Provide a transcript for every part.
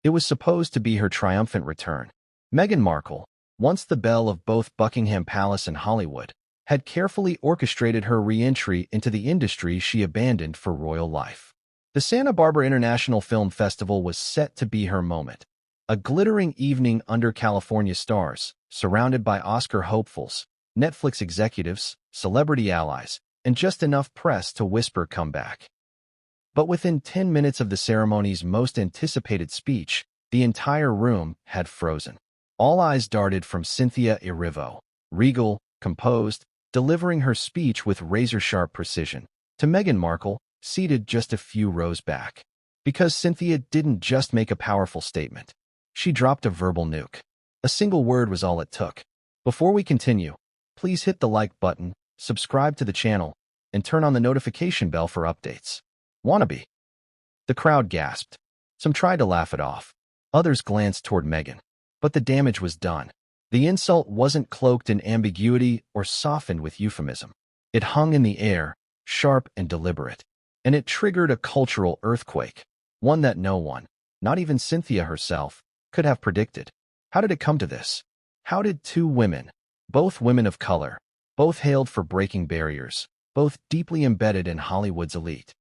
It was supposed to be her triumphant return. Meghan Markle, once the belle of both Buckingham Palace and Hollywood, had carefully orchestrated her re-entry into the industry she abandoned for royal life. The Santa Barbara International Film Festival was set to be her moment. A glittering evening under California stars, surrounded by Oscar hopefuls, Netflix executives, celebrity allies, and just enough press to whisper "come back." But within 10 minutes of the ceremony's most anticipated speech, the entire room had frozen. All eyes darted from Cynthia Erivo, regal, composed, delivering her speech with razor-sharp precision, to Meghan Markle, seated just a few rows back. Because Cynthia didn't just make a powerful statement. She dropped a verbal nuke. A single word was all it took. Before we continue, please hit the like button, subscribe to the channel, and turn on the notification bell for updates. Wannabe. The crowd gasped. Some tried to laugh it off. Others glanced toward Meghan. But the damage was done. The insult wasn't cloaked in ambiguity or softened with euphemism. It hung in the air, sharp and deliberate. And it triggered a cultural earthquake, one that no one, not even Cynthia herself, could have predicted. How did it come to this? How did two women, both women of color, both hailed for breaking barriers, both deeply embedded in Hollywood's elite,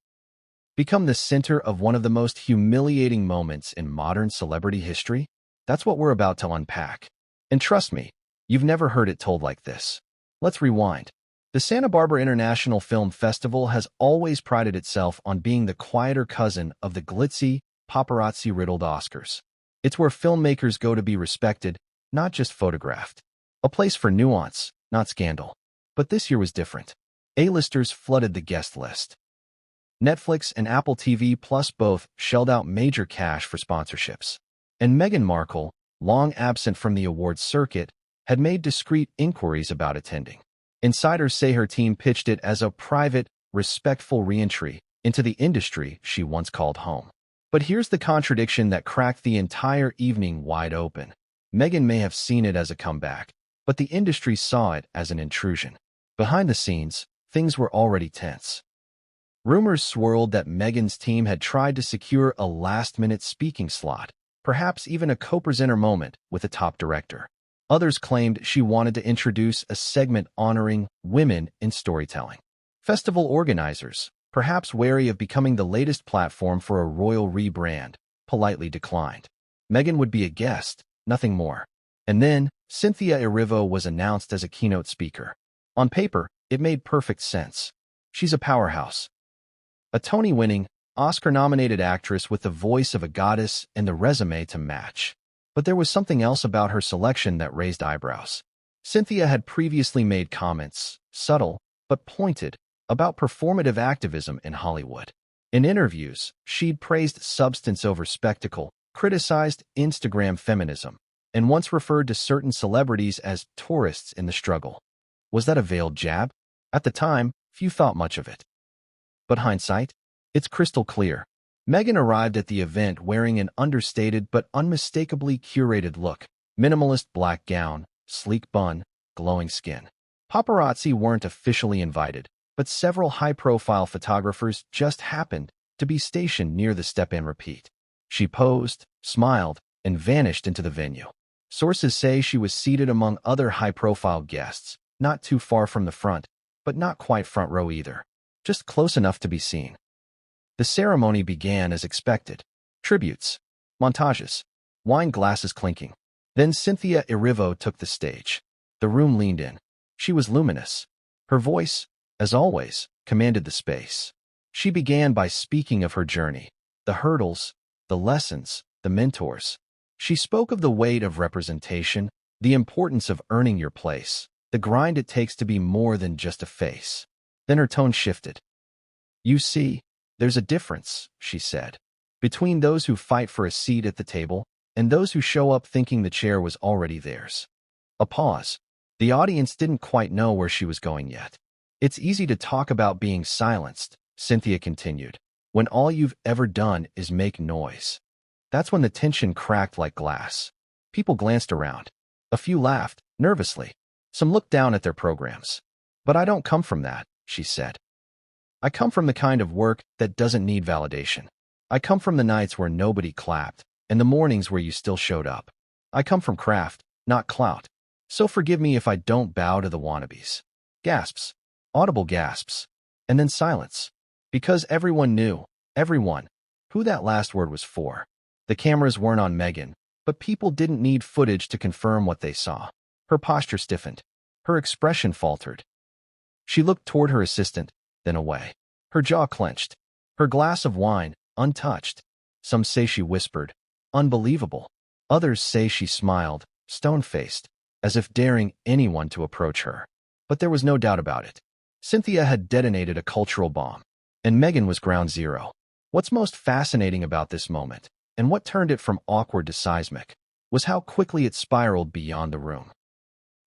become the center of one of the most humiliating moments in modern celebrity history? That's what we're about to unpack. And trust me, you've never heard it told like this. Let's rewind. The Santa Barbara International Film Festival has always prided itself on being the quieter cousin of the glitzy, paparazzi-riddled Oscars. It's where filmmakers go to be respected, not just photographed. A place for nuance, not scandal. But this year was different. A-listers flooded the guest list. Netflix and Apple TV Plus both shelled out major cash for sponsorships. And Meghan Markle, long absent from the awards circuit, had made discreet inquiries about attending. Insiders say her team pitched it as a private, respectful re-entry into the industry she once called home. But here's the contradiction that cracked the entire evening wide open. Meghan may have seen it as a comeback, but the industry saw it as an intrusion. Behind the scenes, things were already tense. Rumors swirled that Meghan's team had tried to secure a last-minute speaking slot, perhaps even a co-presenter moment with a top director. Others claimed she wanted to introduce a segment honoring women in storytelling. Festival organizers, perhaps wary of becoming the latest platform for a royal rebrand, politely declined. Meghan would be a guest, nothing more. And then, Cynthia Erivo was announced as a keynote speaker. On paper, it made perfect sense. She's a powerhouse. A Tony-winning, Oscar-nominated actress with the voice of a goddess and the resume to match. But there was something else about her selection that raised eyebrows. Cynthia had previously made comments, subtle but pointed, about performative activism in Hollywood. In interviews, she'd praised substance over spectacle, criticized Instagram feminism, and once referred to certain celebrities as tourists in the struggle. Was that a veiled jab? At the time, few thought much of it. But hindsight? It's crystal clear. Meghan arrived at the event wearing an understated but unmistakably curated look. Minimalist black gown, sleek bun, glowing skin. Paparazzi weren't officially invited, but several high-profile photographers just happened to be stationed near the step-and-repeat. She posed, smiled, and vanished into the venue. Sources say she was seated among other high-profile guests, not too far from the front, but not quite front row either. Just close enough to be seen. The ceremony began as expected. Tributes, montages, wine glasses clinking. Then Cynthia Erivo took the stage. The room leaned in. She was luminous. Her voice, as always, commanded the space. She began by speaking of her journey, the hurdles, the lessons, the mentors. She spoke of the weight of representation, the importance of earning your place, the grind it takes to be more than just a face. Then her tone shifted. "You see, there's a difference," she said, "between those who fight for a seat at the table and those who show up thinking the chair was already theirs." A pause. The audience didn't quite know where she was going yet. "It's easy to talk about being silenced," Cynthia continued, "when all you've ever done is make noise." That's when the tension cracked like glass. People glanced around. A few laughed, nervously. Some looked down at their programs. "But I don't come from that," she said. "I come from the kind of work that doesn't need validation. I come from the nights where nobody clapped, and the mornings where you still showed up. I come from craft, not clout. So forgive me if I don't bow to the wannabes. Gasps. Audible gasps. And then silence. Because everyone knew, everyone, who that last word was for. The cameras weren't on Meghan, but people didn't need footage to confirm what they saw. Her posture stiffened. Her expression faltered. She looked toward her assistant, then away. Her jaw clenched. Her glass of wine, untouched. Some say she whispered, "Unbelievable." Others say she smiled, stone-faced, as if daring anyone to approach her. But there was no doubt about it. Cynthia had detonated a cultural bomb, and Meghan was ground zero. What's most fascinating about this moment, and what turned it from awkward to seismic, was how quickly it spiraled beyond the room.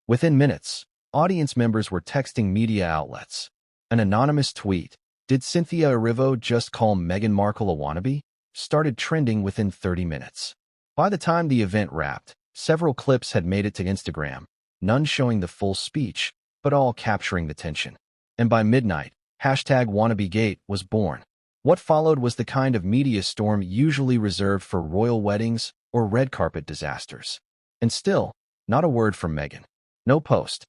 Within minutes, audience members were texting media outlets. An anonymous tweet, "Did Cynthia Erivo just call Meghan Markle a wannabe?" started trending within 30 minutes. By the time the event wrapped, several clips had made it to Instagram, none showing the full speech, but all capturing the tension. And by midnight, #WannabeGate was born. What followed was the kind of media storm usually reserved for royal weddings or red carpet disasters. And still, not a word from Meghan. No post.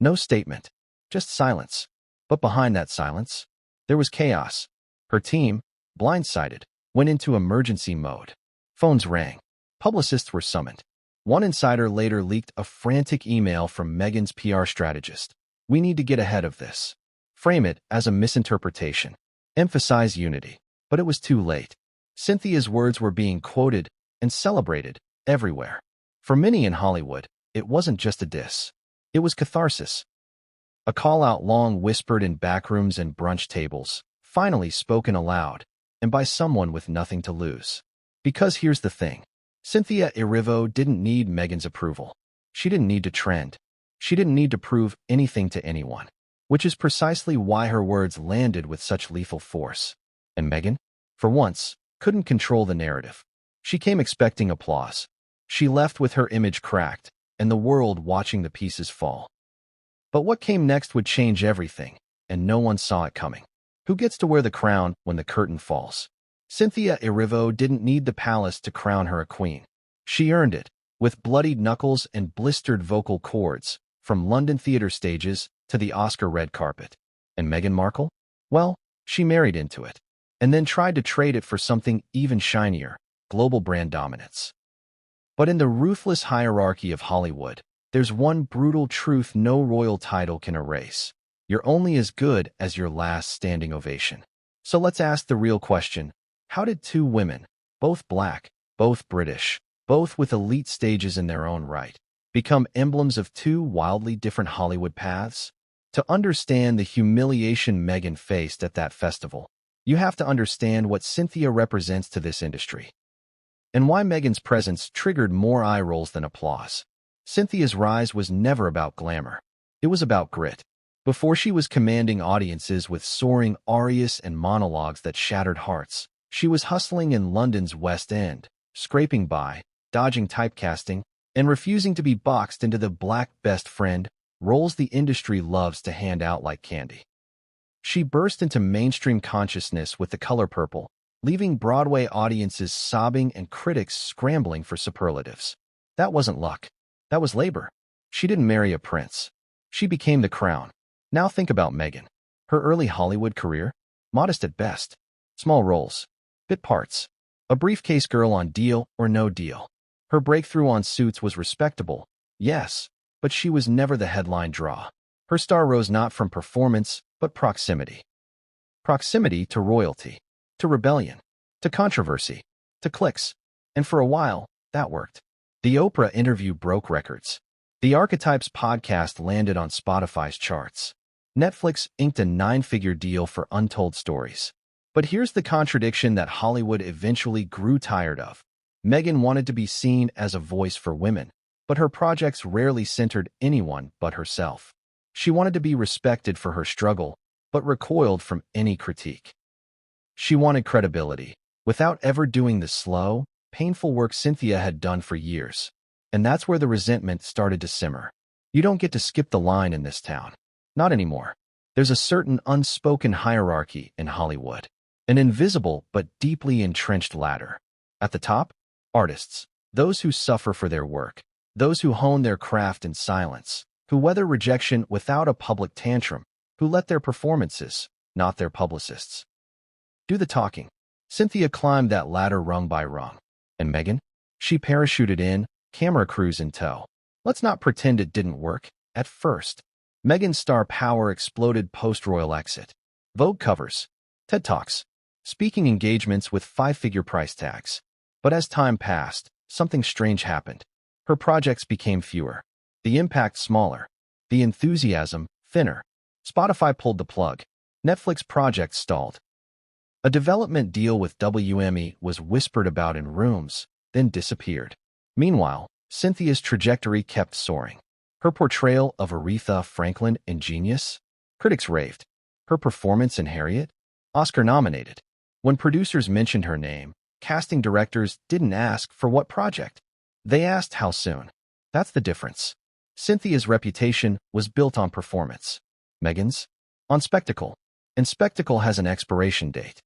No statement. Just silence. But behind that silence, there was chaos. Her team, blindsided, went into emergency mode. Phones rang. Publicists were summoned. One insider later leaked a frantic email from Meghan's PR strategist. "We need to get ahead of this. Frame it as a misinterpretation. Emphasize unity." But it was too late. Cynthia's words were being quoted and celebrated everywhere. For many in Hollywood, it wasn't just a diss. It was catharsis. A call-out long whispered in backrooms and brunch tables, finally spoken aloud, and by someone with nothing to lose. Because here's the thing. Cynthia Erivo didn't need Meghan's approval. She didn't need to trend. She didn't need to prove anything to anyone. Which is precisely why her words landed with such lethal force. And Meghan, for once, couldn't control the narrative. She came expecting applause. She left with her image cracked, and the world watching the pieces fall. But what came next would change everything, and no one saw it coming. Who gets to wear the crown when the curtain falls? Cynthia Erivo didn't need the palace to crown her a queen. She earned it, with bloodied knuckles and blistered vocal cords, from London theater stages to the Oscar red carpet. And Meghan Markle? Well, she married into it, and then tried to trade it for something even shinier, global brand dominance. But in the ruthless hierarchy of Hollywood, there's one brutal truth no royal title can erase. You're only as good as your last standing ovation. So let's ask the real question. How did two women, both black, both British, both with elite stages in their own right, become emblems of two wildly different Hollywood paths? To understand the humiliation Meghan faced at that festival, you have to understand what Cynthia represents to this industry. And why Meghan's presence triggered more eye rolls than applause. Cynthia's rise was never about glamour. It was about grit. Before she was commanding audiences with soaring arias and monologues that shattered hearts, she was hustling in London's West End, scraping by, dodging typecasting, and refusing to be boxed into the black best friend roles the industry loves to hand out like candy. She burst into mainstream consciousness with The Color Purple, leaving Broadway audiences sobbing and critics scrambling for superlatives. That wasn't luck. That was labor. She didn't marry a prince. She became the crown. Now think about Meghan. Her early Hollywood career? Modest at best. Small roles. Bit parts. A briefcase girl on Deal or No Deal. Her breakthrough on Suits was respectable, yes, but she was never the headline draw. Her star rose not from performance, but proximity. Proximity to royalty, to rebellion, to controversy, to clicks. And for a while, that worked. The Oprah interview broke records. The Archetypes podcast landed on Spotify's charts. Netflix inked a 9-figure deal for Untold Stories. But here's the contradiction that Hollywood eventually grew tired of. Meghan wanted to be seen as a voice for women, but her projects rarely centered anyone but herself. She wanted to be respected for her struggle, but recoiled from any critique. She wanted credibility, without ever doing the slow, painful work Cynthia had done for years. And that's where the resentment started to simmer. You don't get to skip the line in this town. Not anymore. There's a certain unspoken hierarchy in Hollywood. An invisible but deeply entrenched ladder. At the top, Artists, those who suffer for their work, those who hone their craft in silence, who weather rejection without a public tantrum, who let their performances, not their publicists, do the talking. Cynthia climbed that ladder rung by rung. And Meghan? She parachuted in, camera crews in tow. Let's not pretend it didn't work. At first, Meghan's star power exploded post-royal exit. Vogue covers, TED Talks, speaking engagements with five-figure price tags. But as time passed, something strange happened. Her projects became fewer, the impact smaller, the enthusiasm thinner. Spotify pulled the plug. Netflix projects stalled. A development deal with WME was whispered about in rooms, then disappeared. Meanwhile, Cynthia's trajectory kept soaring. Her portrayal of Aretha Franklin ingenious. Critics raved. Her performance in Harriet? Oscar-nominated. When producers mentioned her name, casting directors didn't ask for what project. They asked how soon. That's the difference. Cynthia's reputation was built on performance. Meghan's? On spectacle. And spectacle has an expiration date.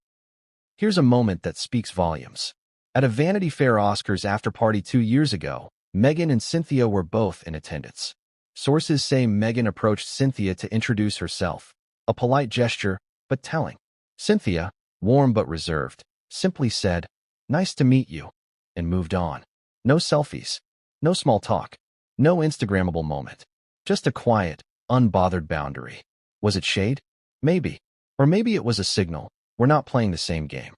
Here's a moment that speaks volumes. At a Vanity Fair Oscars after-party 2 years ago, Meghan and Cynthia were both in attendance. Sources say Meghan approached Cynthia to introduce herself, a polite gesture, but telling. Cynthia, warm but reserved, simply said, "Nice to meet you," and moved on. No selfies, no small talk, no Instagrammable moment. Just a quiet, unbothered boundary. Was it shade? Maybe. Or maybe it was a signal. We're not playing the same game.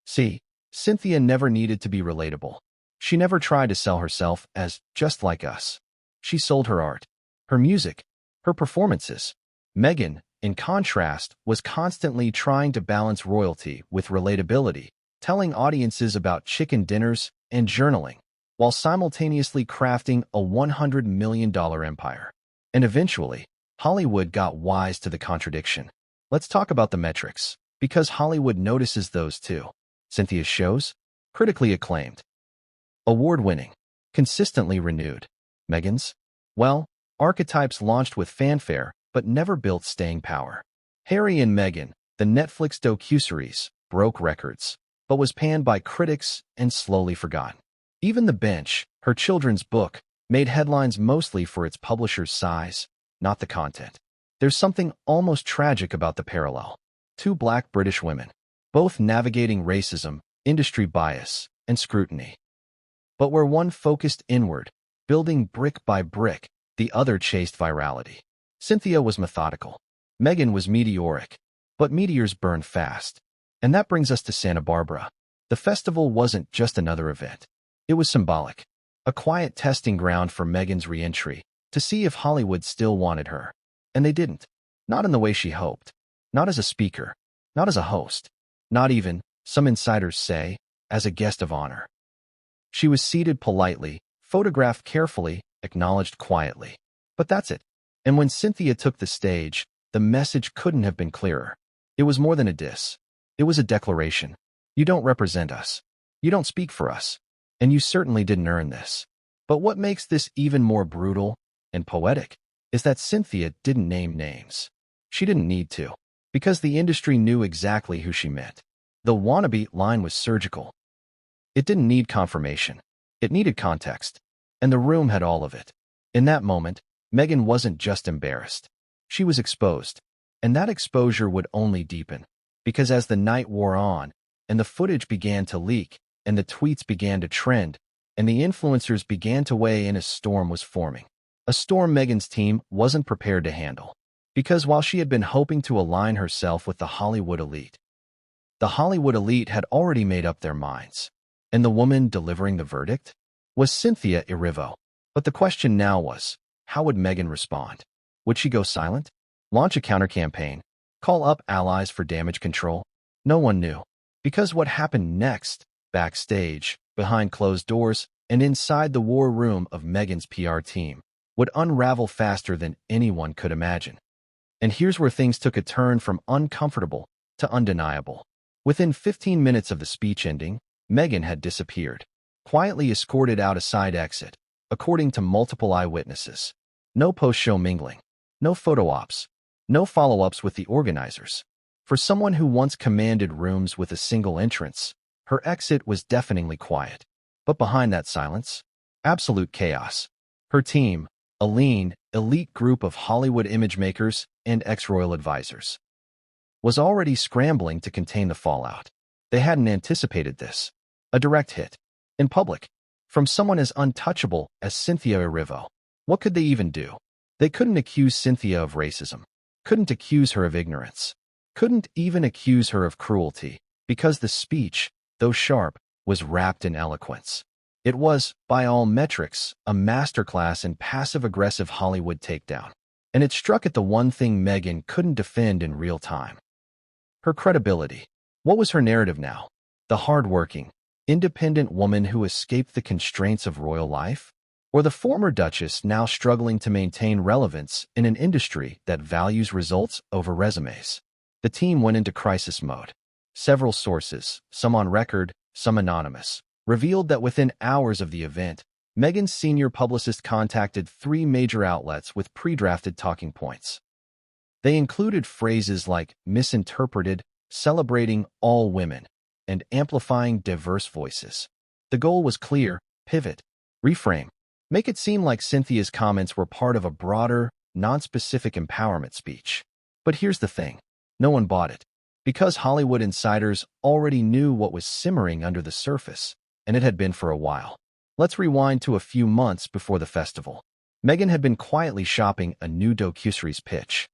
See, Cynthia never needed to be relatable. She never tried to sell herself as just like us. She sold her art, her music, her performances. Meghan, in contrast, was constantly trying to balance royalty with relatability, telling audiences about chicken dinners and journaling, while simultaneously crafting a $100 million empire. And eventually, Hollywood got wise to the contradiction. Let's talk about the metrics, because Hollywood notices those too. Cynthia's shows? Critically acclaimed. Award-winning. Consistently renewed. Meghan's? Well, archetypes launched with fanfare, but never built staying power. Harry and Meghan, the Netflix docuseries, broke records, but was panned by critics and slowly forgotten. Even The Bench, her children's book, made headlines mostly for its publisher's size, not the content. There's something almost tragic about the parallel. Two Black British women, both navigating racism, industry bias, and scrutiny. But where one focused inward, building brick by brick, the other chased virality. Cynthia was methodical. Meghan was meteoric. But meteors burn fast. And that brings us to Santa Barbara. The festival wasn't just another event. It was symbolic. A quiet testing ground for Meghan's re-entry, to see if Hollywood still wanted her. And they didn't. Not in the way she hoped. Not as a speaker. Not as a host. Not even, some insiders say, as a guest of honor. She was seated politely, photographed carefully, acknowledged quietly. But that's it. And when Cynthia took the stage, the message couldn't have been clearer. It was more than a diss. It was a declaration. You don't represent us. You don't speak for us. And you certainly didn't earn this. But what makes this even more brutal and poetic is that Cynthia didn't name names. She didn't need to, because the industry knew exactly who she meant. The wannabe line was surgical. It didn't need confirmation. It needed context. And the room had all of it. In that moment, Meghan wasn't just embarrassed. She was exposed. And that exposure would only deepen. Because as the night wore on, and the footage began to leak, and the tweets began to trend, and the influencers began to weigh in, a storm was forming. A storm Meghan's team wasn't prepared to handle. Because while she had been hoping to align herself with the Hollywood elite, the Hollywood elite had already made up their minds. And the woman delivering the verdict was Cynthia Erivo. But the question now was, how would Meghan respond? Would she go silent? Launch a counter-campaign? Call up allies for damage control? No one knew. Because what happened next, backstage, behind closed doors, and inside the war room of Meghan's PR team, would unravel faster than anyone could imagine. And here's where things took a turn from uncomfortable to undeniable. Within 15 minutes of the speech ending, Meghan had disappeared, quietly escorted out a side exit, according to multiple eyewitnesses. No post-show mingling, no photo ops, no follow-ups with the organizers. For someone who once commanded rooms with a single entrance, her exit was deafeningly quiet. But behind that silence, absolute chaos. Her team, a lean, elite group of Hollywood image makers and ex-royal advisors, was already scrambling to contain the fallout. They hadn't anticipated this. A direct hit, in public, from someone as untouchable as Cynthia Erivo. What could they even do? They couldn't accuse Cynthia of racism, couldn't accuse her of ignorance, couldn't even accuse her of cruelty, because the speech, though sharp, was wrapped in eloquence. It was, by all metrics, a masterclass in passive-aggressive Hollywood takedown. And it struck at the one thing Meghan couldn't defend in real time: her credibility. What was her narrative now? The hard-working, independent woman who escaped the constraints of royal life? Or the former duchess now struggling to maintain relevance in an industry that values results over resumes? The team went into crisis mode. Several sources, some on record, some anonymous, revealed that within hours of the event, Meghan's senior publicist contacted 3 major outlets with pre-drafted talking points. They included phrases like misinterpreted, celebrating all women, and amplifying diverse voices. The goal was clear: pivot, reframe, make it seem like Cynthia's comments were part of a broader, non-specific empowerment speech. But here's the thing: no one bought it. Because Hollywood insiders already knew what was simmering under the surface, and it had been for a while. Let's rewind to a few months before the festival. Meghan had been quietly shopping a new docuseries pitch.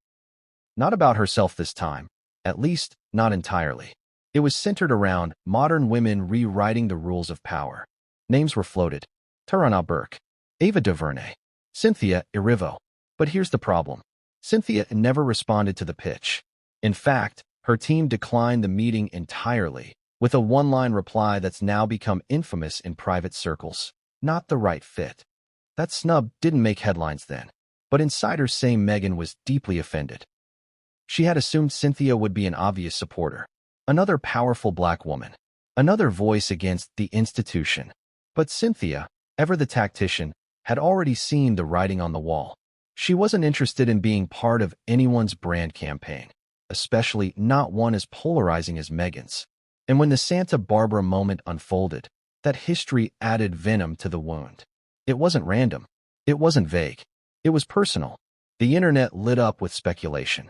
Not about herself this time, at least not entirely. It was centered around modern women rewriting the rules of power. Names were floated: Tarana Burke, Ava DuVernay, Cynthia Erivo. But here's the problem: Cynthia never responded to the pitch. In fact, her team declined the meeting entirely, with a one-line reply that's now become infamous in private circles: not the right fit. That snub didn't make headlines then, but insiders say Meghan was deeply offended. She had assumed Cynthia would be an obvious supporter, another powerful black woman, another voice against the institution. But Cynthia, ever the tactician, had already seen the writing on the wall. She wasn't interested in being part of anyone's brand campaign, especially not one as polarizing as Meghan's. And when the Santa Barbara moment unfolded, that history added venom to the wound. It wasn't random. It wasn't vague. It was personal. The internet lit up with speculation.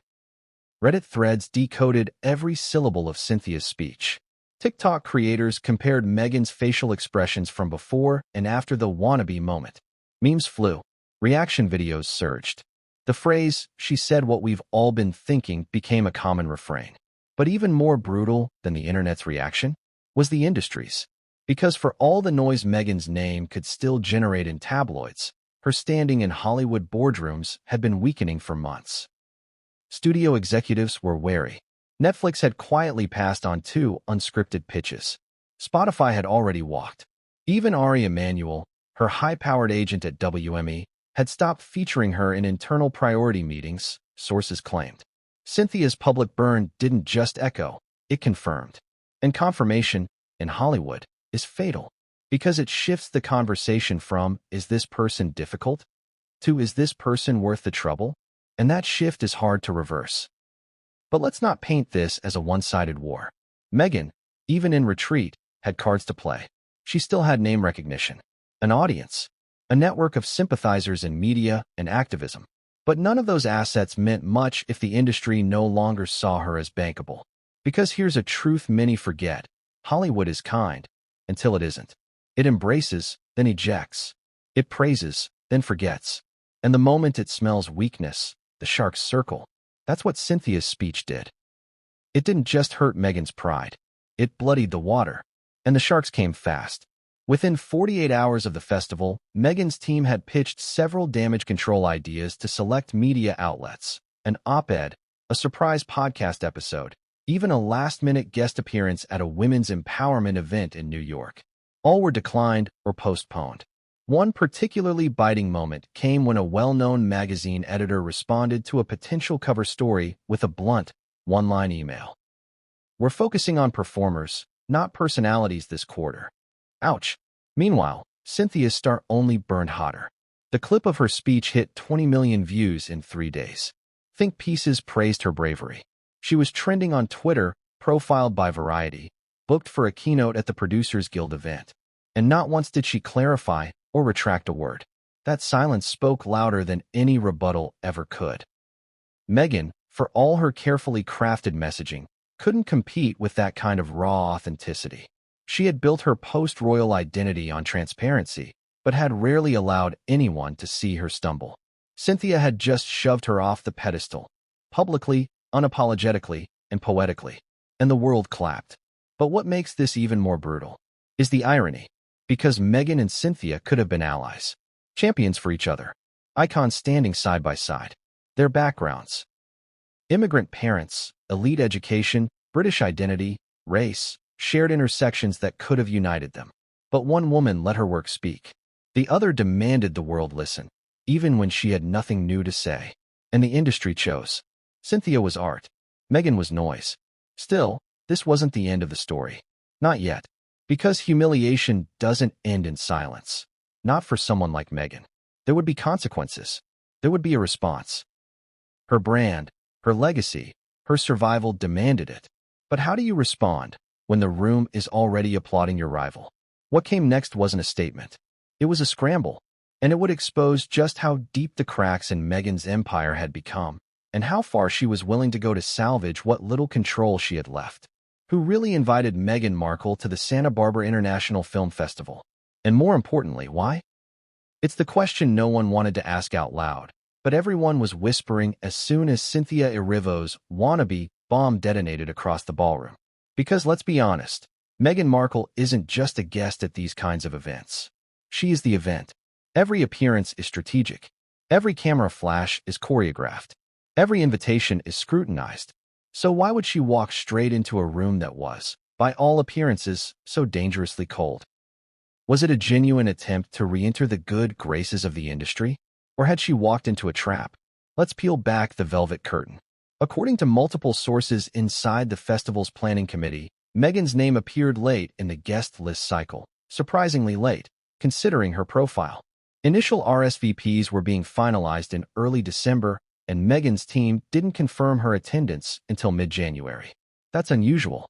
Reddit threads decoded every syllable of Cynthia's speech. TikTok creators compared Meghan's facial expressions from before and after the wannabe moment. Memes flew. Reaction videos surged. The phrase, "she said what we've all been thinking," became a common refrain. But even more brutal than the internet's reaction was the industry's. Because for all the noise Meghan's name could still generate in tabloids, her standing in Hollywood boardrooms had been weakening for months. Studio executives were wary. Netflix had quietly passed on 2 unscripted pitches. Spotify had already walked. Even Ari Emanuel, her high-powered agent at WME, had stopped featuring her in internal priority meetings, sources claimed. Cynthia's public burn didn't just echo, it confirmed. And confirmation, in Hollywood, is fatal, because it shifts the conversation from "is this person difficult?" to "is this person worth the trouble?" And that shift is hard to reverse. But let's not paint this as a one-sided war. Meghan, even in retreat, had cards to play. She still had name recognition, an audience, a network of sympathizers in media and activism. But none of those assets meant much if the industry no longer saw her as bankable. Because here's a truth many forget: Hollywood is kind, until it isn't. It embraces, then ejects. It praises, then forgets. And the moment it smells weakness, the sharks circle. That's what Cynthia's speech did. It didn't just hurt Meghan's pride. It bloodied the water. And the sharks came fast. Within 48 hours of the festival, Meghan's team had pitched several damage control ideas to select media outlets: an op-ed, a surprise podcast episode, even a last-minute guest appearance at a women's empowerment event in New York. All were declined or postponed. One particularly biting moment came when a well-known magazine editor responded to a potential cover story with a blunt, one-line email: "We're focusing on performers, not personalities this quarter." Ouch. Meanwhile, Cynthia's star only burned hotter. The clip of her speech hit 20 million views in 3 days. Think pieces praised her bravery. She was trending on Twitter, profiled by Variety, booked for a keynote at the Producers Guild event. And not once did she clarify or retract a word. That silence spoke louder than any rebuttal ever could. Meghan, for all her carefully crafted messaging, couldn't compete with that kind of raw authenticity. She had built her post-royal identity on transparency, but had rarely allowed anyone to see her stumble. Cynthia had just shoved her off the pedestal, publicly, unapologetically, and poetically, and the world clapped. But what makes this even more brutal is the irony, because Meghan and Cynthia could have been allies, champions for each other, icons standing side by side. Their backgrounds: immigrant parents, elite education, British identity, race, shared intersections that could have united them. But one woman let her work speak. The other demanded the world listen, even when she had nothing new to say. And the industry chose. Cynthia was art. Meghan was noise. Still, this wasn't the end of the story. Not yet. Because humiliation doesn't end in silence. Not for someone like Meghan. There would be consequences. There would be a response. Her brand, her legacy, her survival demanded it. But how do you respond when the room is already applauding your rival? What came next wasn't a statement. It was a scramble, and it would expose just how deep the cracks in Meghan's empire had become, and how far she was willing to go to salvage what little control she had left. Who really invited Meghan Markle to the Santa Barbara International Film Festival? And more importantly, why? It's the question no one wanted to ask out loud, but everyone was whispering as soon as Cynthia Erivo's wannabe bomb detonated across the ballroom. Because let's be honest, Meghan Markle isn't just a guest at these kinds of events. She is the event. Every appearance is strategic. Every camera flash is choreographed. Every invitation is scrutinized. So why would she walk straight into a room that was, by all appearances, so dangerously cold? Was it a genuine attempt to re-enter the good graces of the industry? Or had she walked into a trap? Let's peel back the velvet curtain. According to multiple sources inside the festival's planning committee, Meghan's name appeared late in the guest list cycle, surprisingly late, considering her profile. Initial RSVPs were being finalized in early December, and Meghan's team didn't confirm her attendance until mid-January. That's unusual,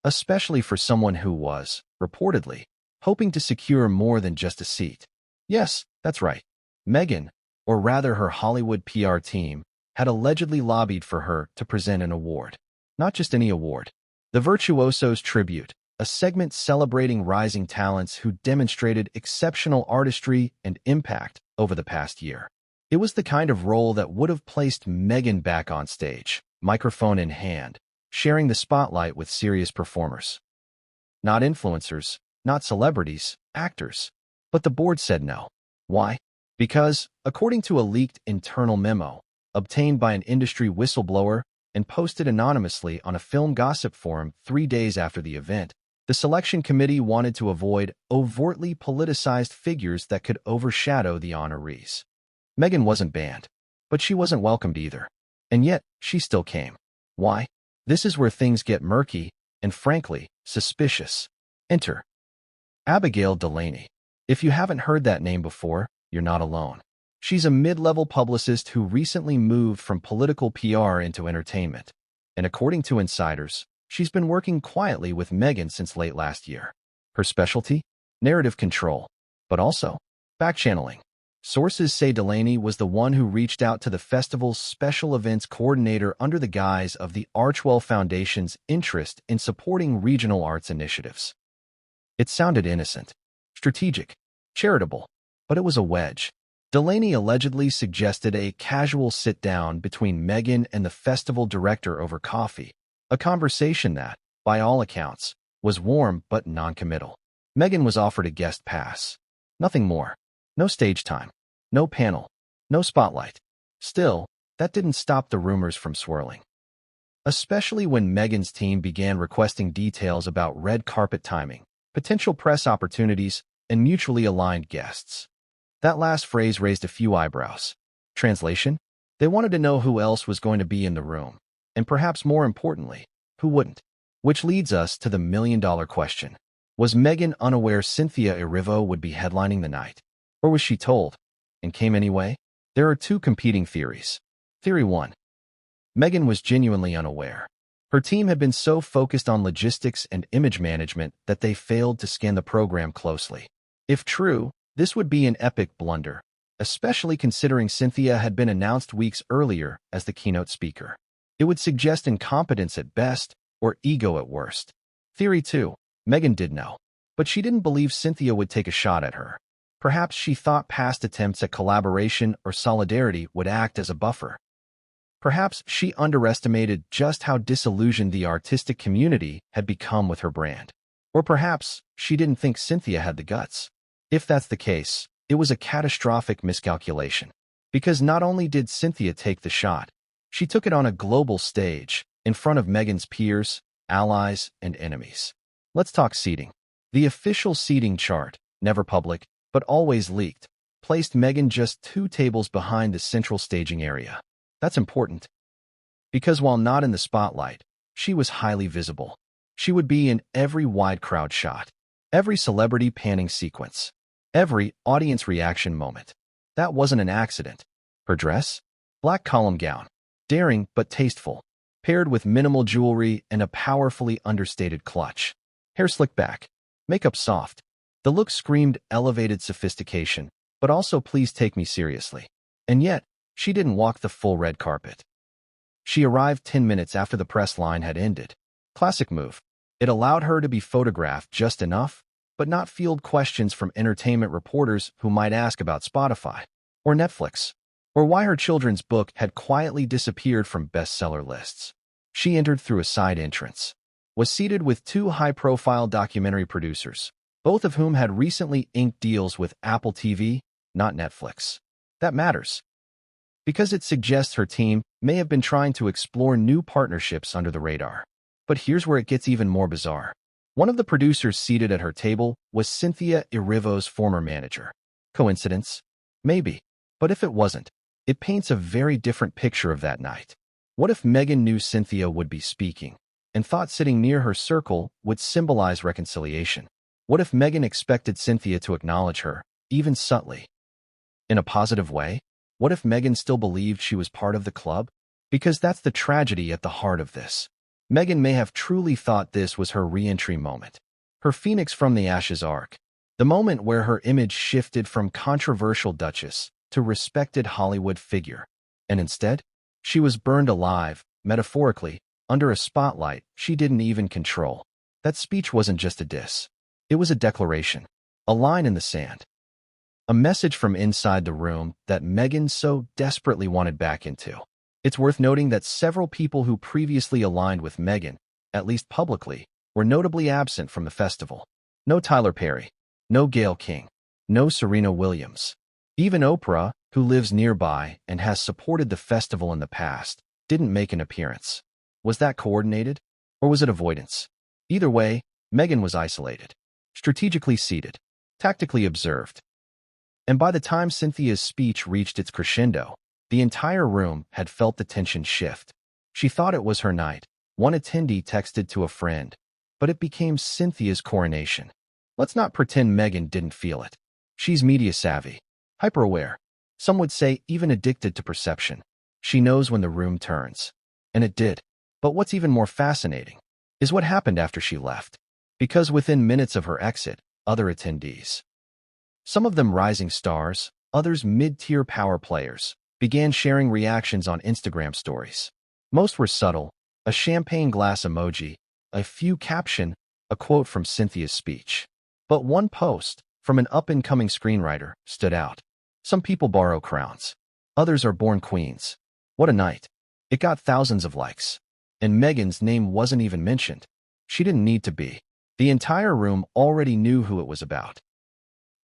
especially for someone who was, reportedly, hoping to secure more than just a seat. Yes, that's right. Meghan, or rather her Hollywood PR team, had allegedly lobbied for her to present an award. Not just any award. The Virtuosos Tribute, a segment celebrating rising talents who demonstrated exceptional artistry and impact over the past year. It was the kind of role that would have placed Meghan back on stage, microphone in hand, sharing the spotlight with serious performers. Not influencers, not celebrities, actors. But the board said no. Why? Because, according to a leaked internal memo, obtained by an industry whistleblower and posted anonymously on a film gossip forum 3 days after the event, the selection committee wanted to avoid overtly politicized figures that could overshadow the honorees. Meghan wasn't banned, but she wasn't welcomed either. And yet, she still came. Why? This is where things get murky and, frankly, suspicious. Enter Abigail Delaney. If you haven't heard that name before, you're not alone. She's a mid-level publicist who recently moved from political PR into entertainment. And according to insiders, she's been working quietly with Meghan since late last year. Her specialty? Narrative control, but also back-channeling. Sources say Delaney was the one who reached out to the festival's special events coordinator under the guise of the Archwell Foundation's interest in supporting regional arts initiatives. It sounded innocent, strategic, charitable, but it was a wedge. Delaney allegedly suggested a casual sit-down between Meghan and the festival director over coffee, a conversation that, by all accounts, was warm but non-committal. Meghan was offered a guest pass. Nothing more. No stage time. No panel. No spotlight. Still, that didn't stop the rumors from swirling. Especially when Meghan's team began requesting details about red carpet timing, potential press opportunities, and mutually aligned guests. That last phrase raised a few eyebrows. Translation? They wanted to know who else was going to be in the room, and perhaps more importantly, who wouldn't. Which leads us to the million-dollar question. Was Meghan unaware Cynthia Erivo would be headlining the night? Or was she told, and came anyway? There are two competing theories. Theory 1. Meghan was genuinely unaware. Her team had been so focused on logistics and image management that they failed to scan the program closely. If true, this would be an epic blunder, especially considering Cynthia had been announced weeks earlier as the keynote speaker. It would suggest incompetence at best or ego at worst. Theory 2. Meghan did know, but she didn't believe Cynthia would take a shot at her. Perhaps she thought past attempts at collaboration or solidarity would act as a buffer. Perhaps she underestimated just how disillusioned the artistic community had become with her brand. Or perhaps she didn't think Cynthia had the guts. If that's the case, it was a catastrophic miscalculation. Because not only did Cynthia take the shot, she took it on a global stage, in front of Meghan's peers, allies, and enemies. Let's talk seating. The official seating chart, never public, but always leaked, placed Meghan just 2 tables behind the central staging area. That's important. Because while not in the spotlight, she was highly visible. She would be in every wide crowd shot, every celebrity panning sequence, every audience reaction moment. That wasn't an accident. Her dress? Black column gown. Daring but tasteful, paired with minimal jewelry and a powerfully understated clutch. Hair slicked back, makeup soft. The look screamed elevated sophistication, but also please take me seriously. And yet, she didn't walk the full red carpet. She arrived 10 minutes after the press line had ended. Classic move. It allowed her to be photographed just enough, but not field questions from entertainment reporters who might ask about Spotify, or Netflix, or why her children's book had quietly disappeared from bestseller lists. She entered through a side entrance, was seated with 2 high-profile documentary producers, both of whom had recently inked deals with Apple TV, not Netflix. That matters, because it suggests her team may have been trying to explore new partnerships under the radar. But here's where it gets even more bizarre. One of the producers seated at her table was Cynthia Erivo's former manager. Coincidence? Maybe. But if it wasn't, it paints a very different picture of that night. What if Meghan knew Cynthia would be speaking, and thought sitting near her circle would symbolize reconciliation? What if Meghan expected Cynthia to acknowledge her, even subtly? In a positive way? What if Meghan still believed she was part of the club? Because that's the tragedy at the heart of this. Meghan may have truly thought this was her re-entry moment, her phoenix from the ashes arc, the moment where her image shifted from controversial duchess to respected Hollywood figure. And instead, she was burned alive, metaphorically, under a spotlight she didn't even control. That speech wasn't just a diss. It was a declaration, a line in the sand. A message from inside the room that Meghan so desperately wanted back into. It's worth noting that several people who previously aligned with Meghan, at least publicly, were notably absent from the festival. No Tyler Perry, no Gayle King, no Serena Williams. Even Oprah, who lives nearby and has supported the festival in the past, didn't make an appearance. Was that coordinated? Or was it avoidance? Either way, Meghan was isolated, strategically seated, tactically observed. And by the time Cynthia's speech reached its crescendo, the entire room had felt the tension shift. She thought it was her night. One attendee texted to a friend, but it became Cynthia's coronation. Let's not pretend Meghan didn't feel it. She's media savvy, hyper-aware. Some would say even addicted to perception. She knows when the room turns. And it did. But what's even more fascinating is what happened after she left. Because within minutes of her exit, other attendees, some of them rising stars, others mid-tier power players, began sharing reactions on Instagram stories. Most were subtle, a champagne glass emoji, a few caption, a quote from Cynthia's speech. But one post, from an up-and-coming screenwriter, stood out. Some people borrow crowns. Others are born queens. What a night. It got thousands of likes. And Meghan's name wasn't even mentioned. She didn't need to be. The entire room already knew who it was about.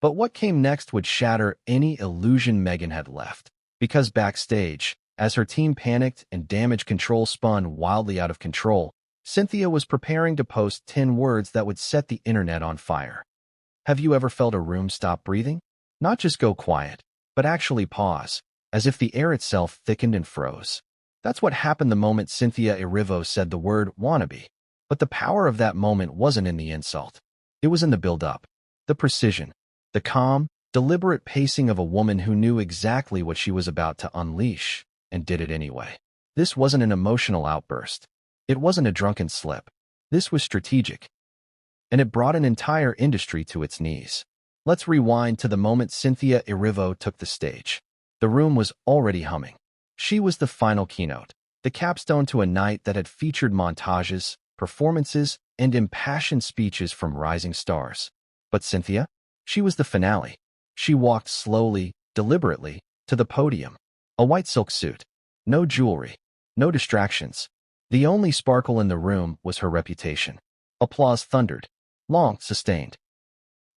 But what came next would shatter any illusion Meghan had left. Because backstage, as her team panicked and damage control spun wildly out of control, Cynthia was preparing to post 10 words that would set the internet on fire. Have you ever felt a room stop breathing? Not just go quiet, but actually pause, as if the air itself thickened and froze. That's what happened the moment Cynthia Erivo said the word wannabe. But the power of that moment wasn't in the insult. It was in the build-up, the precision, the calm, deliberate pacing of a woman who knew exactly what she was about to unleash, and did it anyway. This wasn't an emotional outburst. It wasn't a drunken slip. This was strategic, and it brought an entire industry to its knees. Let's rewind to the moment Cynthia Erivo took the stage. The room was already humming. She was the final keynote, the capstone to a night that had featured montages, performances, and impassioned speeches from rising stars. But Cynthia? She was the finale. She walked slowly, deliberately, to the podium. A white silk suit. No jewelry. No distractions. The only sparkle in the room was her reputation. Applause thundered. Long, sustained.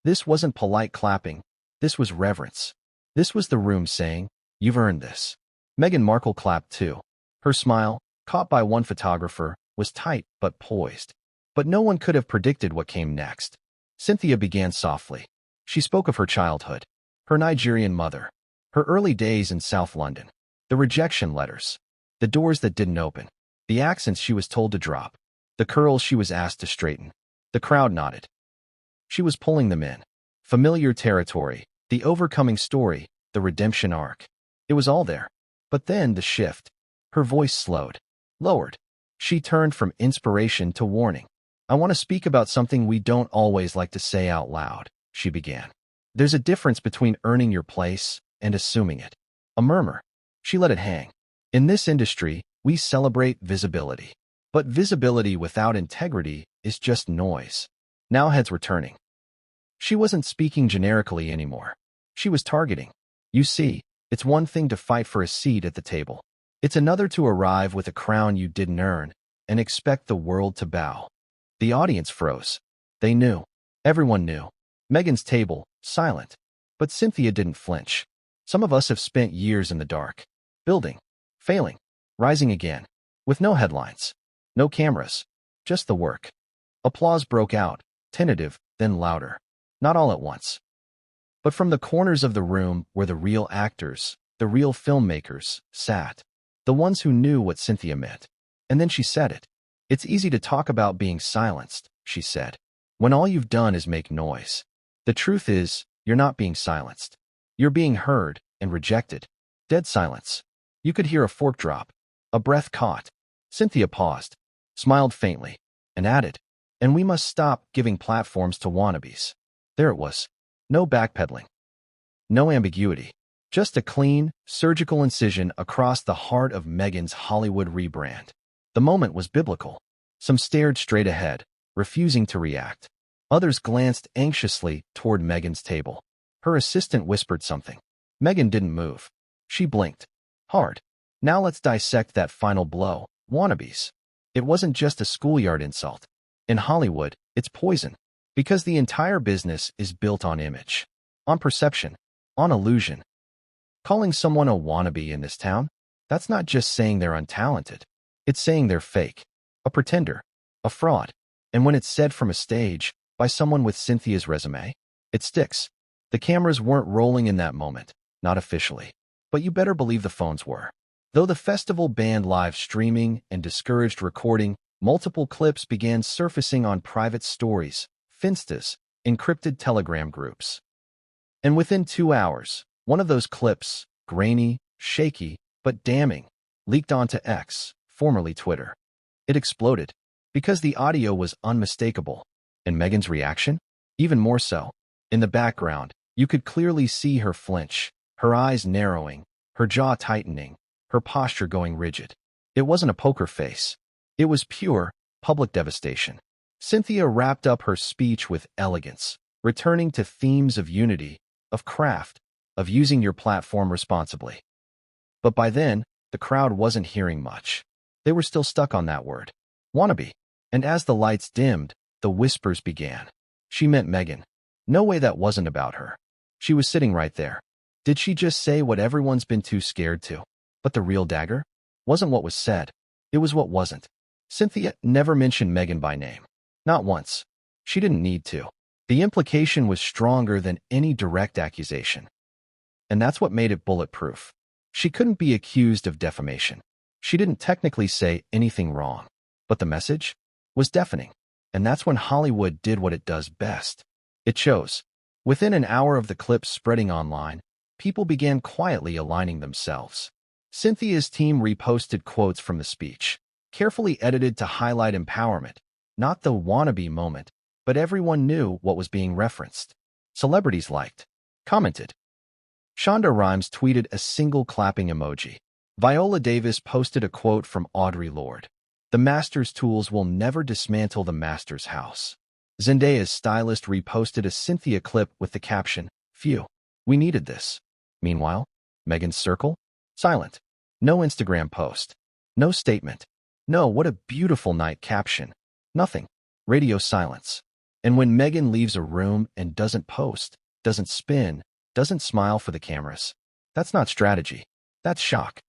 This wasn't polite clapping. This was reverence. This was the room saying, "You've earned this." Meghan Markle clapped too. Her smile, caught by one photographer, was tight but poised. But no one could have predicted what came next. Cynthia began softly. She spoke of her childhood, her Nigerian mother, her early days in South London, the rejection letters, the doors that didn't open, the accents she was told to drop, the curls she was asked to straighten. The crowd nodded. She was pulling them in. Familiar territory, the overcoming story, the redemption arc. It was all there. But then the shift. Her voice slowed, lowered. She turned from inspiration to warning. "I want to speak about something we don't always like to say out loud," she began. "There's a difference between earning your place and assuming it." A murmur. She let it hang. "In this industry, we celebrate visibility. But visibility without integrity is just noise." Now heads were turning. She wasn't speaking generically anymore. She was targeting. "You see, it's one thing to fight for a seat at the table. It's another to arrive with a crown you didn't earn and expect the world to bow." The audience froze. They knew. Everyone knew. Meghan's table, silent. But Cynthia didn't flinch. Some of us have spent years in the dark. Building. Failing. Rising again. With no headlines. No cameras. Just the work. Applause broke out. Tentative, then louder. Not all at once. But from the corners of the room where the real actors, the real filmmakers, sat. The ones who knew what Cynthia meant. And then she said it. "It's easy to talk about being silenced," she said, "when all you've done is make noise. The truth is, you're not being silenced. You're being heard and rejected." Dead silence. You could hear a fork drop. A breath caught. Cynthia paused, smiled faintly, and added, "And we must stop giving platforms to wannabes." There it was. No backpedaling. No ambiguity. Just a clean, surgical incision across the heart of Meghan's Hollywood rebrand. The moment was biblical. Some stared straight ahead, refusing to react. Others glanced anxiously toward Meghan's table. Her assistant whispered something. Meghan didn't move. She blinked. Hard. Now let's dissect that final blow. Wannabes. It wasn't just a schoolyard insult. In Hollywood, it's poison. Because the entire business is built on image. On perception. On illusion. Calling someone a wannabe in this town? That's not just saying they're untalented. It's saying they're fake. A pretender. A fraud. And when it's said from a stage, by someone with Cynthia's resume, it sticks. The cameras weren't rolling in that moment. Not officially. But you better believe the phones were. Though the festival banned live streaming and discouraged recording, multiple clips began surfacing on private stories, Finstas, encrypted Telegram groups. And within 2 hours, one of those clips, grainy, shaky, but damning, leaked onto X, formerly Twitter. It exploded, because the audio was unmistakable. And Meghan's reaction? Even more so. In the background, you could clearly see her flinch, her eyes narrowing, her jaw tightening, her posture going rigid. It wasn't a poker face. It was pure, public devastation. Cynthia wrapped up her speech with elegance, returning to themes of unity, of craft, of using your platform responsibly. But by then, the crowd wasn't hearing much. They were still stuck on that word. Wannabe. And as the lights dimmed, the whispers began. She meant Meghan. No way that wasn't about her. She was sitting right there. Did she just say what everyone's been too scared to? But the real dagger? Wasn't what was said. It was what wasn't. Cynthia never mentioned Meghan by name. Not once. She didn't need to. The implication was stronger than any direct accusation. And that's what made it bulletproof. She couldn't be accused of defamation. She didn't technically say anything wrong. But the message was deafening. And that's when Hollywood did what it does best. It chose. Within an hour of the clips spreading online, people began quietly aligning themselves. Cynthia's team reposted quotes from the speech. carefully edited to highlight empowerment, not the wannabe moment, but everyone knew what was being referenced. Celebrities liked, commented. Shonda Rhimes tweeted a single clapping emoji. Viola Davis posted a quote from Audre Lorde. The master's tools will never dismantle the master's house. Zendaya's stylist reposted a Cynthia clip with the caption, "Phew, we needed this." Meanwhile, Meghan's circle? Silent. No Instagram post. No statement. No, what a beautiful night caption. Nothing. Radio silence. And when Meghan leaves a room and doesn't post, doesn't spin, doesn't smile for the cameras, that's not strategy. That's shock.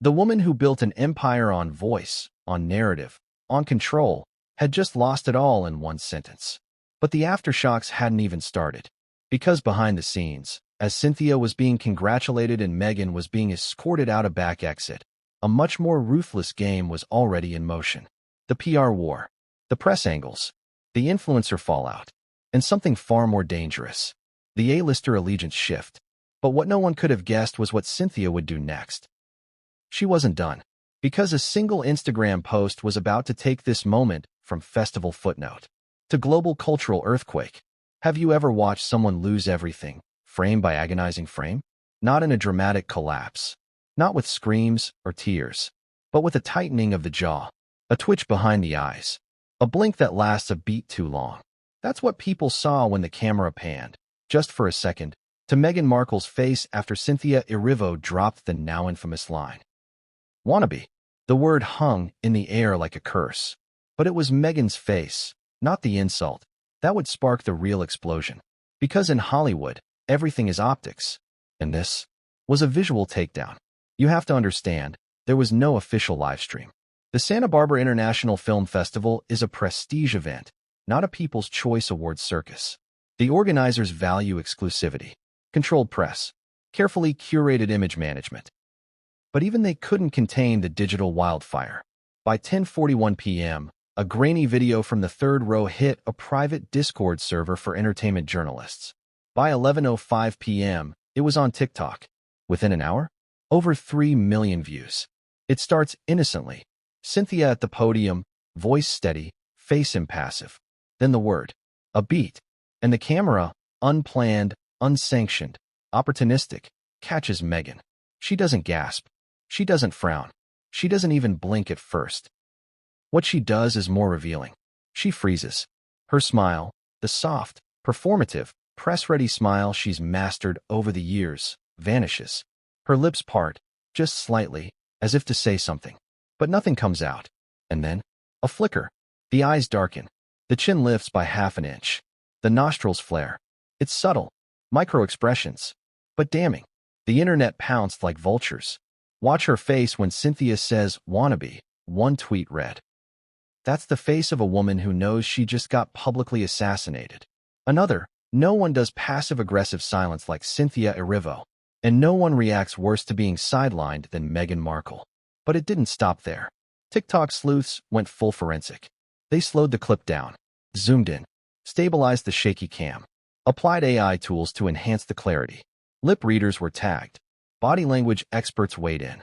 The woman who built an empire on voice, on narrative, on control, had just lost it all in one sentence. But the aftershocks hadn't even started. Because behind the scenes, as Cynthia was being congratulated and Meghan was being escorted out a back exit, a much more ruthless game was already in motion. The PR war, the press angles, the influencer fallout, and something far more dangerous, the A-lister allegiance shift. But what no one could have guessed was what Cynthia would do next. She wasn't done, because a single Instagram post was about to take this moment from festival footnote to global cultural earthquake. Have you ever watched someone lose everything, frame by agonizing frame? Not in a dramatic collapse, not with screams or tears, but with a tightening of the jaw, a twitch behind the eyes, a blink that lasts a beat too long. That's what people saw when the camera panned, just for a second, to Meghan Markle's face after Cynthia Erivo dropped the now infamous line. Wannabe. The word hung in the air like a curse. But it was Meghan's face, not the insult, that would spark the real explosion. Because in Hollywood, everything is optics. And this was a visual takedown. You have to understand, there was no official livestream. The Santa Barbara International Film Festival is a prestige event, not a People's Choice Awards circus. The organizers value exclusivity, controlled press, carefully curated image management. But even they couldn't contain the digital wildfire. By 10:41 p.m., a grainy video from the third row hit a private Discord server for entertainment journalists. By 11:05 p.m., it was on TikTok. Within an hour, over 3 million views. It starts innocently. Cynthia at the podium, voice steady, face impassive. Then the word, a beat, and the camera, unplanned, unsanctioned, opportunistic, catches Meghan. She doesn't gasp. She doesn't frown. She doesn't even blink at first. What she does is more revealing. She freezes. Her smile, the soft, performative, press-ready smile she's mastered over the years, vanishes. Her lips part, just slightly, as if to say something. But nothing comes out. And then, a flicker. The eyes darken. The chin lifts by half an inch. The nostrils flare. It's subtle. Micro-expressions. But damning. The internet pounced like vultures. Watch her face when Cynthia says, "wannabe," one tweet read. That's the face of a woman who knows she just got publicly assassinated. Another, no one does passive-aggressive silence like Cynthia Erivo. And no one reacts worse to being sidelined than Meghan Markle. But it didn't stop there. TikTok sleuths went full forensic. They slowed the clip down, zoomed in, stabilized the shaky cam, applied AI tools to enhance the clarity. Lip readers were tagged. Body language experts weighed in.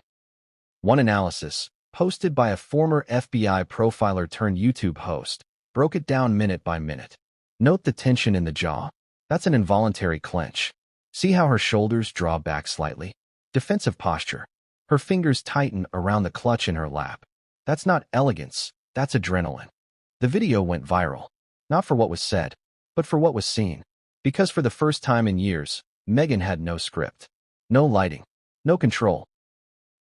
One analysis, posted by a former FBI profiler turned YouTube host, broke it down minute by minute. Note the tension in the jaw. That's an involuntary clench. See how her shoulders draw back slightly? Defensive posture. Her fingers tighten around the clutch in her lap. That's not elegance, that's adrenaline. The video went viral, not for what was said, but for what was seen. Because for the first time in years, Meghan had no script, no lighting, no control.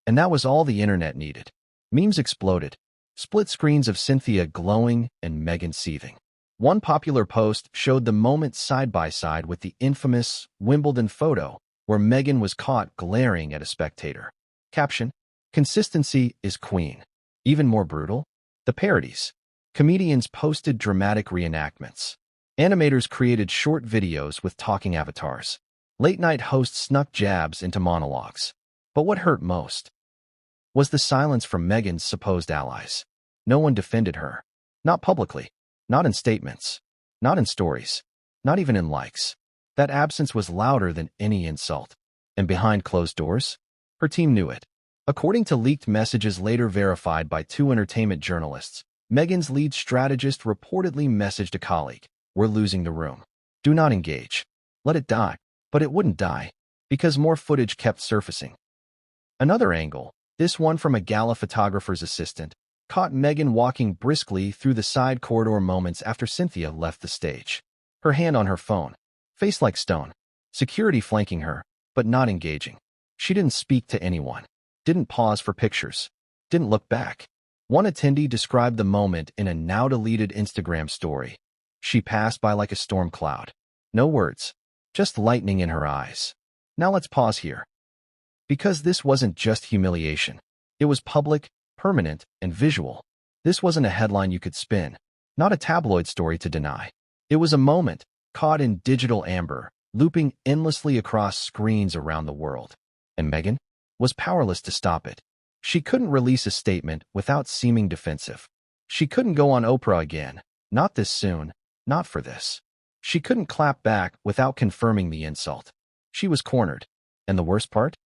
And that was all the internet needed. Memes exploded. Split screens of Cynthia glowing and Meghan seething. One popular post showed the moment side by side with the infamous Wimbledon photo where Meghan was caught glaring at a spectator. Caption, "Consistency is queen." Even more brutal, the parodies. Comedians posted dramatic reenactments. Animators created short videos with talking avatars. Late-night hosts snuck jabs into monologues. But what hurt most was the silence from Meghan's supposed allies. No one defended her. Not publicly. Not in statements. Not in stories. Not even in likes. That absence was louder than any insult. And behind closed doors, her team knew it. According to leaked messages later verified by two entertainment journalists, Meghan's lead strategist reportedly messaged a colleague, "We're losing the room. Do not engage. Let it die." But it wouldn't die, because more footage kept surfacing. Another angle, this one from a gala photographer's assistant, caught Meghan walking briskly through the side corridor moments after Cynthia left the stage. Her hand on her phone, face like stone, security flanking her, but not engaging. She didn't speak to anyone, didn't pause for pictures, didn't look back. One attendee described the moment in a now-deleted Instagram story. She passed by like a storm cloud. No words, just lightning in her eyes. Now let's pause here. Because this wasn't just humiliation. It was public, permanent, and visual. This wasn't a headline you could spin, not a tabloid story to deny. It was a moment, caught in digital amber, looping endlessly across screens around the world. And Meghan was powerless to stop it. She couldn't release a statement without seeming defensive. She couldn't go on Oprah again, not this soon, not for this. She couldn't clap back without confirming the insult. She was cornered. And the worst part?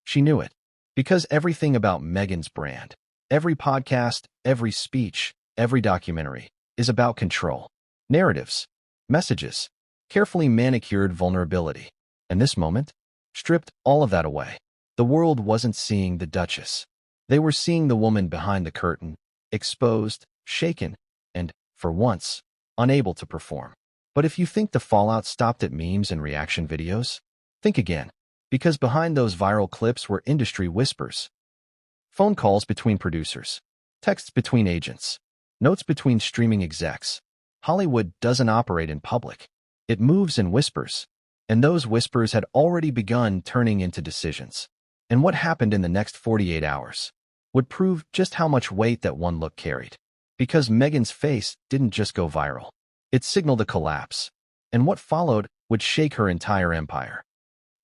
She knew it. Because everything about Meghan's brand, every podcast, every speech, every documentary, is about control. Narratives, messages, carefully manicured vulnerability. And this moment stripped all of that away. The world wasn't seeing the Duchess. They were seeing the woman behind the curtain, exposed, shaken, and, for once, unable to perform. But if you think the fallout stopped at memes and reaction videos, think again. Because behind those viral clips were industry whispers. Phone calls between producers, texts between agents, notes between streaming execs. Hollywood doesn't operate in public. It moves in whispers. And those whispers had already begun turning into decisions. And what happened in the next 48 hours would prove just how much weight that one look carried. Because Meghan's face didn't just go viral. It signaled a collapse. And what followed would shake her entire empire.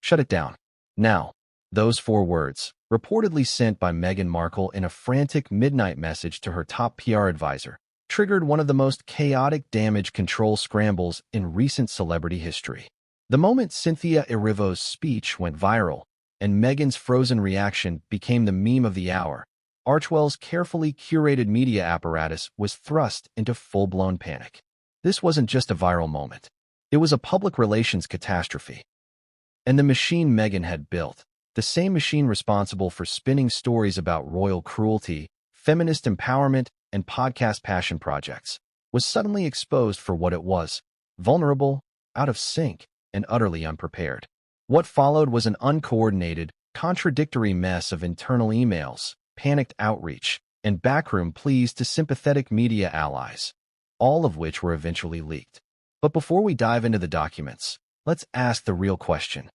Shut it down. Now, those 4 words, reportedly sent by Meghan Markle in a frantic midnight message to her top PR advisor, triggered one of the most chaotic damage control scrambles in recent celebrity history. The moment Cynthia Erivo's speech went viral, and Meghan's frozen reaction became the meme of the hour, Archwell's carefully curated media apparatus was thrust into full-blown panic. This wasn't just a viral moment. It was a public relations catastrophe. And the machine Meghan had built, the same machine responsible for spinning stories about royal cruelty, feminist empowerment, and podcast passion projects, was suddenly exposed for what it was: vulnerable, out of sync, and utterly unprepared. What followed was an uncoordinated, contradictory mess of internal emails, panicked outreach, and backroom pleas to sympathetic media allies, all of which were eventually leaked. But before we dive into the documents, let's ask the real question.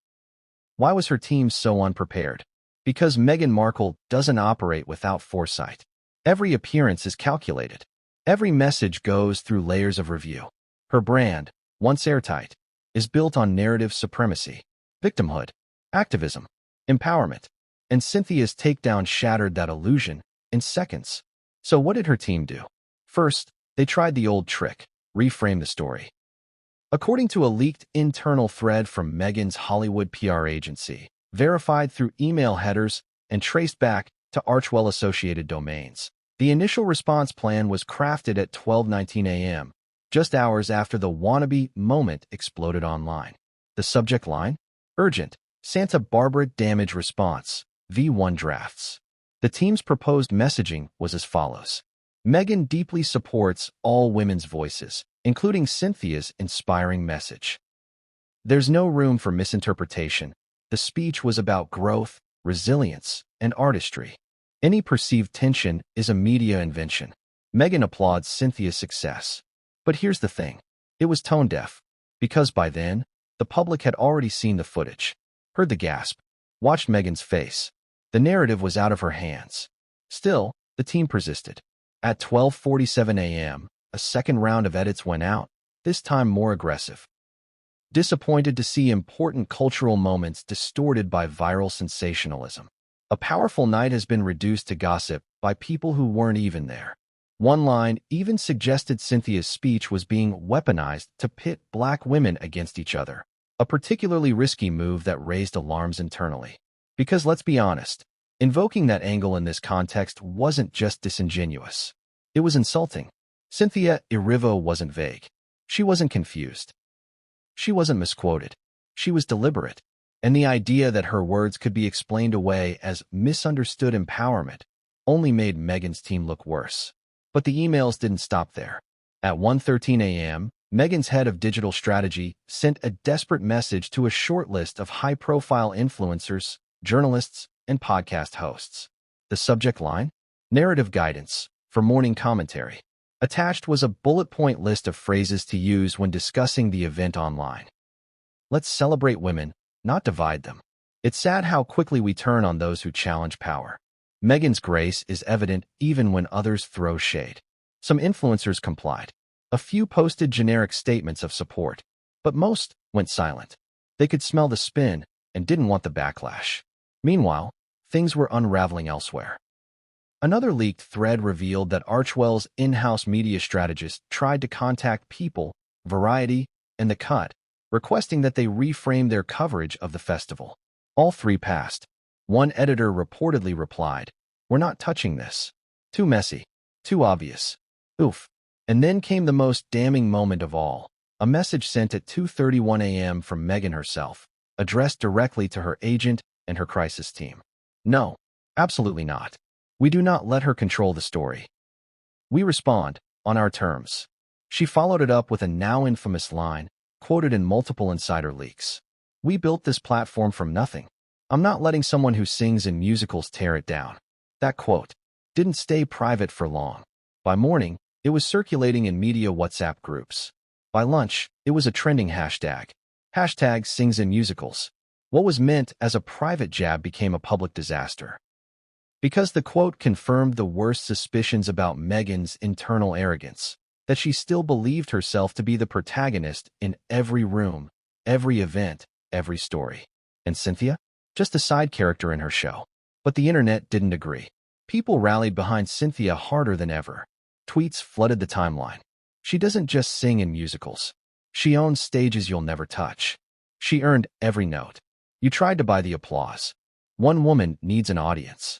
Why was her team so unprepared? Because Meghan Markle doesn't operate without foresight. Every appearance is calculated. Every message goes through layers of review. Her brand, once airtight, is built on narrative supremacy, victimhood, activism, empowerment. And Cynthia's takedown shattered that illusion in seconds. So what did her team do? First, they tried the old trick: reframe the story. According to a leaked internal thread from Meghan's Hollywood PR agency, verified through email headers and traced back to Archwell-associated domains, the initial response plan was crafted at 12:19 a.m., just hours after the wannabe moment exploded online. The subject line? Urgent, Santa Barbara damage response, V1 drafts. The team's proposed messaging was as follows. Meghan deeply supports all women's voices, including Cynthia's inspiring message. There's no room for misinterpretation. The speech was about growth, resilience, and artistry. Any perceived tension is a media invention. Meghan applauds Cynthia's success. But here's the thing. It was tone-deaf. Because by then, the public had already seen the footage, heard the gasp, watched Meghan's face. The narrative was out of her hands. Still, the team persisted. At 12:47 a.m., a second round of edits went out, this time more aggressive. Disappointed to see important cultural moments distorted by viral sensationalism. A powerful night has been reduced to gossip by people who weren't even there. One line even suggested Cynthia's speech was being weaponized to pit black women against each other, a particularly risky move that raised alarms internally. Because let's be honest, Invoking that angle in this context wasn't just disingenuous. It was insulting. Cynthia Erivo wasn't vague. She wasn't confused. She wasn't misquoted. She was deliberate. And the idea that her words could be explained away as misunderstood empowerment only made Meghan's team look worse. But the emails didn't stop there. At 1:13 a.m., Meghan's head of digital strategy sent a desperate message to a short list of high-profile influencers, journalists, and podcast hosts. The subject line? Narrative guidance for morning commentary. Attached was a bullet-point list of phrases to use when discussing the event online. Let's celebrate women, not divide them. It's sad how quickly we turn on those who challenge power. Meghan's grace is evident even when others throw shade. Some influencers complied. A few posted generic statements of support, but most went silent. They could smell the spin and didn't want the backlash. Meanwhile, things were unraveling elsewhere. Another leaked thread revealed that Archewell's in-house media strategist tried to contact People, Variety, and The Cut, requesting that they reframe their coverage of the festival. All three passed. One editor reportedly replied, "We're not touching this. Too messy. Too obvious. Oof." And then came the most damning moment of all, a message sent at 2:31 a.m. from Meghan herself, addressed directly to her agent and her crisis team. No, absolutely not. We do not let her control the story. We respond, on our terms. She followed it up with a now infamous line, quoted in multiple insider leaks. "We built this platform from nothing. I'm not letting someone who sings in musicals tear it down." That quote didn't stay private for long. By morning, it was circulating in media WhatsApp groups. By lunch, it was a trending hashtag. Hashtag sings in musicals. What was meant as a private jab became a public disaster. Because the quote confirmed the worst suspicions about Meghan's internal arrogance, that she still believed herself to be the protagonist in every room, every event, every story. And Cynthia? Just a side character in her show. But the internet didn't agree. People rallied behind Cynthia harder than ever. Tweets flooded the timeline. She doesn't just sing in musicals. She owns stages you'll never touch. She earned every note. You tried to buy the applause. One woman needs an audience.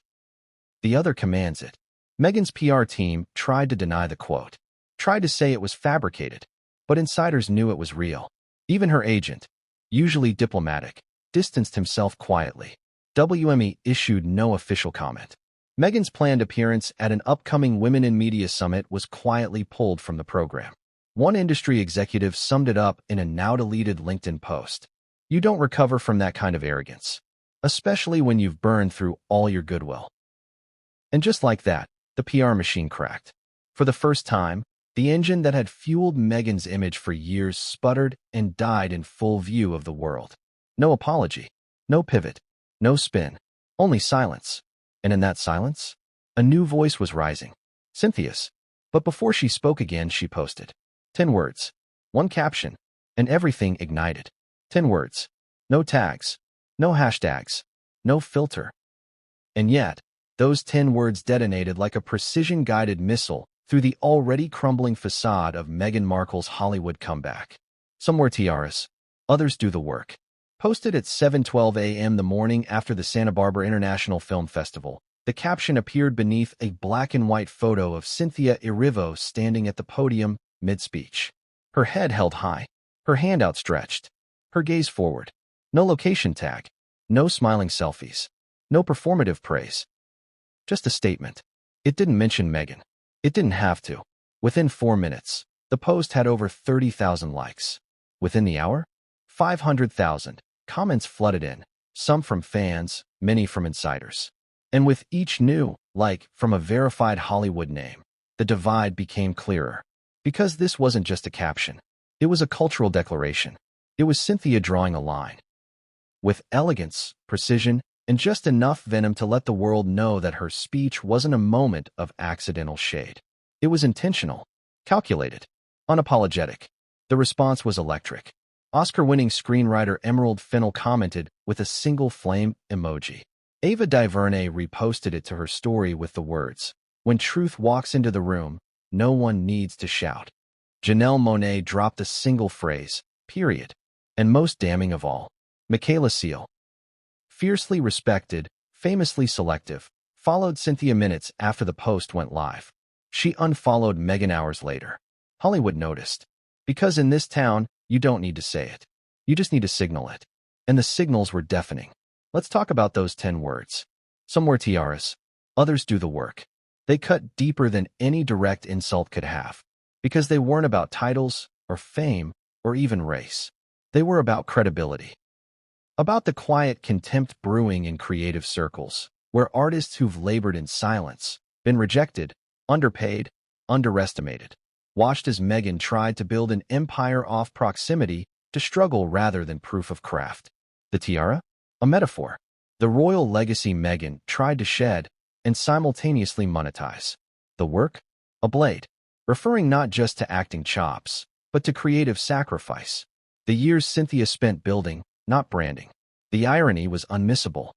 The other commands it. Meghan's PR team tried to deny the quote, tried to say it was fabricated, but insiders knew it was real. Even her agent, usually diplomatic, distanced himself quietly. WME issued no official comment. Meghan's planned appearance at an upcoming Women in Media Summit was quietly pulled from the program. One industry executive summed it up in a now-deleted LinkedIn post. You don't recover from that kind of arrogance, especially when you've burned through all your goodwill. And just like that, the PR machine cracked. For the first time, the engine that had fueled Meghan's image for years sputtered and died in full view of the world. No apology, no pivot, no spin, only silence. And in that silence, a new voice was rising. Cynthia's. But before she spoke again, she posted 10 words, one caption, and everything ignited. 10 words. No tags, no hashtags, no filter. And yet, those 10 words detonated like a precision-guided missile through the already crumbling facade of Meghan Markle's Hollywood comeback. Some wear tiaras, others do the work. Posted at 7:12 a.m. the morning after the Santa Barbara International Film Festival, the caption appeared beneath a black-and-white photo of Cynthia Erivo standing at the podium mid-speech. Her head held high, her hand outstretched, her gaze forward. No location tag, no smiling selfies, no performative praise. Just a statement. It didn't mention Meghan. It didn't have to. Within 4 minutes, the post had over 30,000 likes. Within the hour, 500,000. Comments flooded in, some from fans, many from insiders. And with each new like from a verified Hollywood name, the divide became clearer. Because this wasn't just a caption. It was a cultural declaration. It was Cynthia drawing a line. With elegance, precision, and just enough venom to let the world know that her speech wasn't a moment of accidental shade. It was intentional, calculated, unapologetic. The response was electric. Oscar-winning screenwriter Emerald Fennell commented with a single flame emoji. Ava DuVernay reposted it to her story with the words, "When truth walks into the room, no one needs to shout." Janelle Monáe dropped a single phrase, period. And most damning of all, Michaela Seal. Fiercely respected, famously selective, followed Cynthia minutes after the post went live. She unfollowed Meghan hours later. Hollywood noticed. Because in this town, you don't need to say it. You just need to signal it. And the signals were deafening. Let's talk about those 10 words. Some were tiaras. Others do the work. They cut deeper than any direct insult could have. Because they weren't about titles, or fame, or even race. They were about credibility. About the quiet contempt brewing in creative circles, where artists who've labored in silence, been rejected, underpaid, underestimated, watched as Meghan tried to build an empire off proximity to struggle rather than proof of craft. The tiara? A metaphor. The royal legacy Meghan tried to shed and simultaneously monetize. The work? A blade. Referring not just to acting chops, but to creative sacrifice. The years Cynthia spent building, not branding. The irony was unmissable.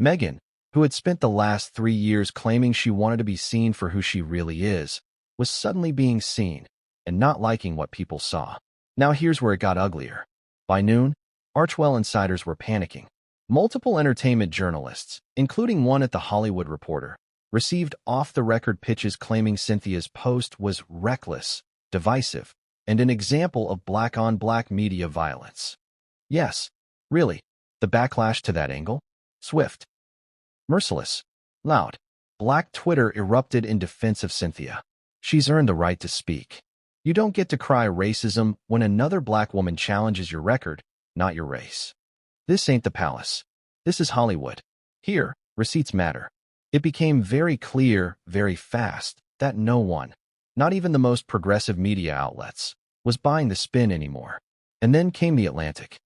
Meghan, who had spent the last 3 years claiming she wanted to be seen for who she really is, was suddenly being seen and not liking what people saw. Now here's where it got uglier. By noon, Archwell insiders were panicking. Multiple entertainment journalists, including one at The Hollywood Reporter, received off-the-record pitches claiming Cynthia's post was reckless, divisive, and an example of black-on-black media violence. Yes, really, the backlash to that angle? Swift. Merciless. Loud. Black Twitter erupted in defense of Cynthia. She's earned the right to speak. You don't get to cry racism when another black woman challenges your record, not your race. This ain't the palace. This is Hollywood. Here, receipts matter. It became very clear, very fast, that no one, not even the most progressive media outlets, was buying the spin anymore. And then came The Atlantic.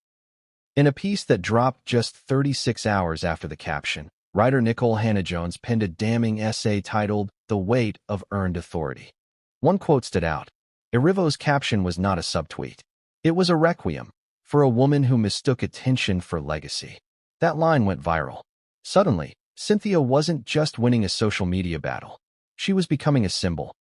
In a piece that dropped just 36 hours after the caption, writer Nicole Hannah-Jones penned a damning essay titled "The Weight of Earned Authority." One quote stood out. Erivo's caption was not a subtweet. It was a requiem for a woman who mistook attention for legacy. That line went viral. Suddenly, Cynthia wasn't just winning a social media battle. She was becoming a symbol.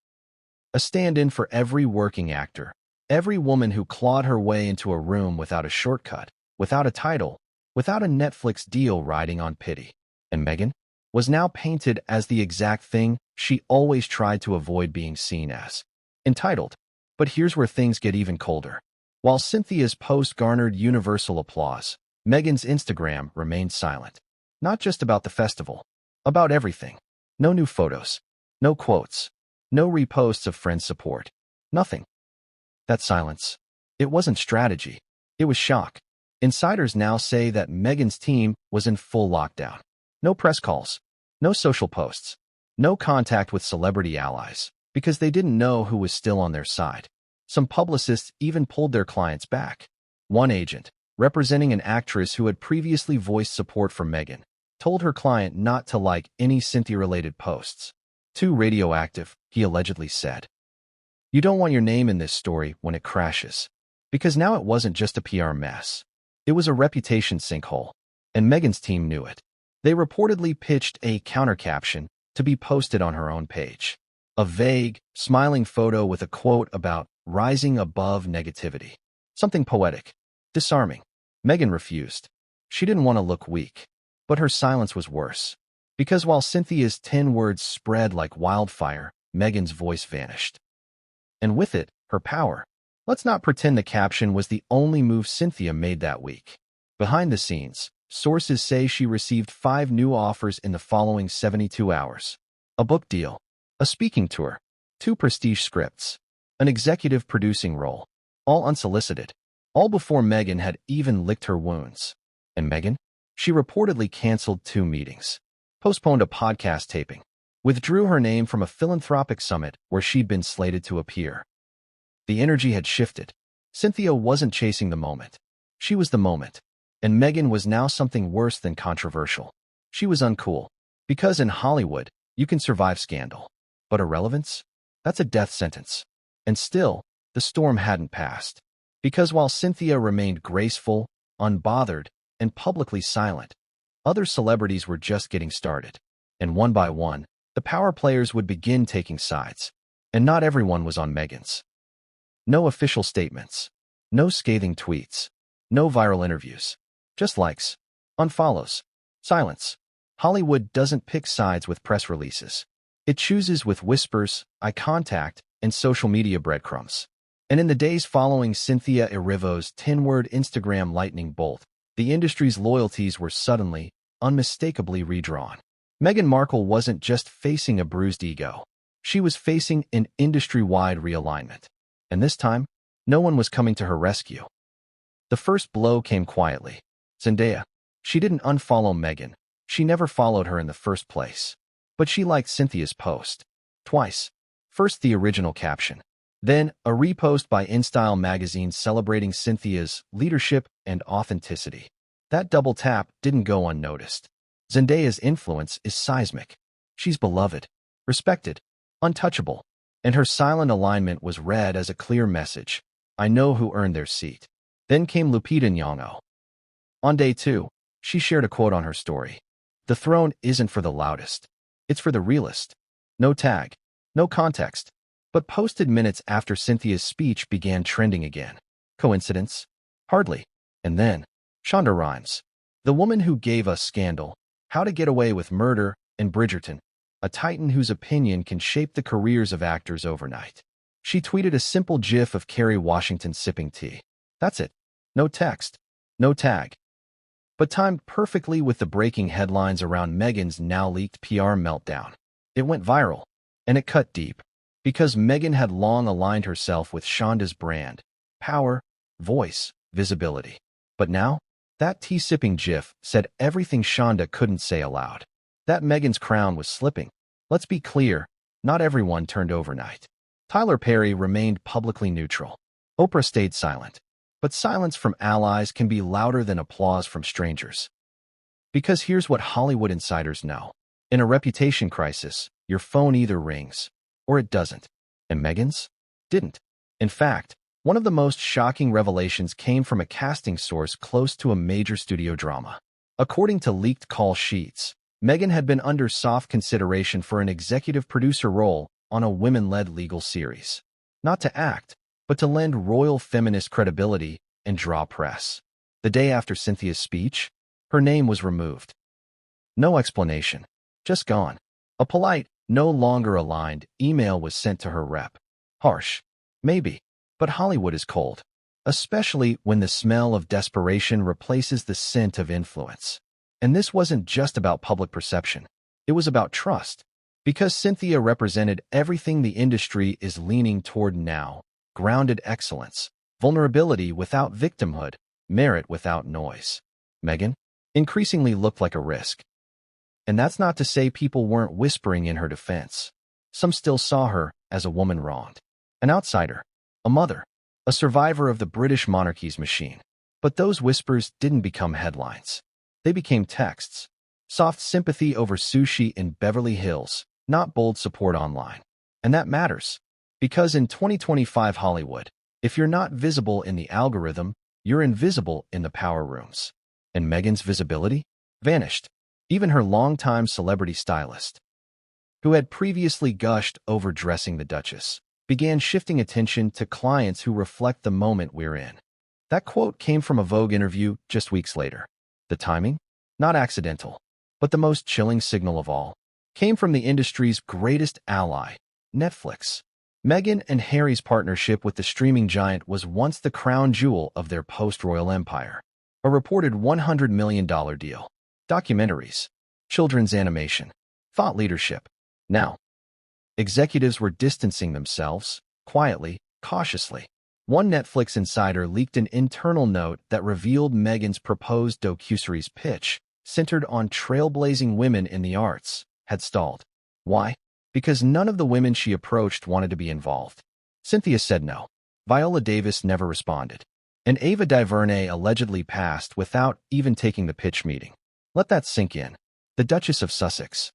A stand-in for every working actor, every woman who clawed her way into a room without a shortcut, without a title, without a Netflix deal riding on pity. And Meghan was now painted as the exact thing she always tried to avoid being seen as. Entitled. But here's where things get even colder. While Cynthia's post garnered universal applause, Meghan's Instagram remained silent. Not just about the festival. About everything. No new photos. No quotes. No reposts of friends' support. Nothing. That silence. It wasn't strategy. It was shock. Insiders now say that Meghan's team was in full lockdown. No press calls. No social posts. No contact with celebrity allies, because they didn't know who was still on their side. Some publicists even pulled their clients back. One agent, representing an actress who had previously voiced support for Meghan, told her client not to like any Cynthia-related posts. Too radioactive, he allegedly said. You don't want your name in this story when it crashes. Because now it wasn't just a PR mess. It was a reputation sinkhole. And Meghan's team knew it. They reportedly pitched a counter caption to be posted on her own page. A vague, smiling photo with a quote about rising above negativity. Something poetic. Disarming. Meghan refused. She didn't want to look weak. But her silence was worse. Because while Cynthia's 10 words spread like wildfire, Meghan's voice vanished. And with it, her power. Let's not pretend the caption was the only move Cynthia made that week. Behind the scenes, sources say she received 5 new offers in the following 72 hours. A book deal. A speaking tour. 2 prestige scripts. An executive producing role. All unsolicited. All before Meghan had even licked her wounds. And Meghan? She reportedly canceled 2 meetings. Postponed a podcast taping. Withdrew her name from a philanthropic summit where she'd been slated to appear. The energy had shifted. Cynthia wasn't chasing the moment. She was the moment. And Meghan was now something worse than controversial. She was uncool. Because in Hollywood, you can survive scandal. But irrelevance? That's a death sentence. And still, the storm hadn't passed. Because while Cynthia remained graceful, unbothered, and publicly silent, other celebrities were just getting started. And one by one, the power players would begin taking sides. And not everyone was on Meghan's. No official statements. No scathing tweets. No viral interviews. Just likes. Unfollows. Silence. Hollywood doesn't pick sides with press releases. It chooses with whispers, eye contact, and social media breadcrumbs. And in the days following Cynthia Erivo's 10-word Instagram lightning bolt, the industry's loyalties were suddenly, unmistakably redrawn. Meghan Markle wasn't just facing a bruised ego. She was facing an industry-wide realignment. And this time, no one was coming to her rescue. The first blow came quietly. Zendaya. She didn't unfollow Meghan. She never followed her in the first place. But she liked Cynthia's post. Twice. First the original caption. Then a repost by InStyle magazine celebrating Cynthia's leadership and authenticity. That double tap didn't go unnoticed. Zendaya's influence is seismic. She's beloved, respected, untouchable, and her silent alignment was read as a clear message. I know who earned their seat. Then came Lupita Nyong'o. On day 2, she shared a quote on her story. The throne isn't for the loudest. It's for the realest. No tag, no context, but posted minutes after Cynthia's speech began trending again. Coincidence? Hardly. And then, Shonda Rhimes, the woman who gave us Scandal, How to Get Away with Murder, and Bridgerton, a titan whose opinion can shape the careers of actors overnight. She tweeted a simple gif of Kerry Washington sipping tea. That's it. No text. No tag. But timed perfectly with the breaking headlines around Meghan's now-leaked PR meltdown. It went viral, and it cut deep, because Meghan had long aligned herself with Shonda's brand, power, voice, visibility. But now, that tea-sipping gif said everything Shonda couldn't say aloud. That Meghan's crown was slipping. Let's be clear, not everyone turned overnight. Tyler Perry remained publicly neutral. Oprah stayed silent. But silence from allies can be louder than applause from strangers. Because here's what Hollywood insiders know. In a reputation crisis, your phone either rings or it doesn't. And Meghan's didn't. In fact, one of the most shocking revelations came from a casting source close to a major studio drama. According to leaked call sheets, Meghan had been under soft consideration for an executive producer role on a women-led legal series. Not to act, but to lend royal feminist credibility and draw press. The day after Cynthia's speech, her name was removed. No explanation. Just gone. A polite, no longer aligned email was sent to her rep. Harsh. Maybe. But Hollywood is cold. Especially when the smell of desperation replaces the scent of influence. And this wasn't just about public perception. It was about trust. Because Cynthia represented everything the industry is leaning toward now. Grounded excellence, vulnerability without victimhood, merit without noise. Meghan increasingly looked like a risk. And that's not to say people weren't whispering in her defense. Some still saw her as a woman wronged, an outsider, a mother, a survivor of the British monarchy's machine. But those whispers didn't become headlines. They became texts. Soft sympathy over sushi in Beverly Hills, not bold support online. And that matters. Because in 2025 Hollywood, if you're not visible in the algorithm, you're invisible in the power rooms. And Meghan's visibility vanished. Even her longtime celebrity stylist, who had previously gushed over dressing the Duchess, began shifting attention to clients who reflect the moment we're in. That quote came from a Vogue interview just weeks later. The timing? Not accidental. But the most chilling signal of all came from the industry's greatest ally, Netflix. Meghan and Harry's partnership with the streaming giant was once the crown jewel of their post-royal empire. A reported $100 million deal. Documentaries, children's animation, thought leadership. Now, executives were distancing themselves, quietly, cautiously. One Netflix insider leaked an internal note that revealed Meghan's proposed docuseries pitch, centered on trailblazing women in the arts, had stalled. Why? Because none of the women she approached wanted to be involved. Cynthia said no. Viola Davis never responded. And Ava DuVernay allegedly passed without even taking the pitch meeting. Let that sink in. The Duchess of Sussex.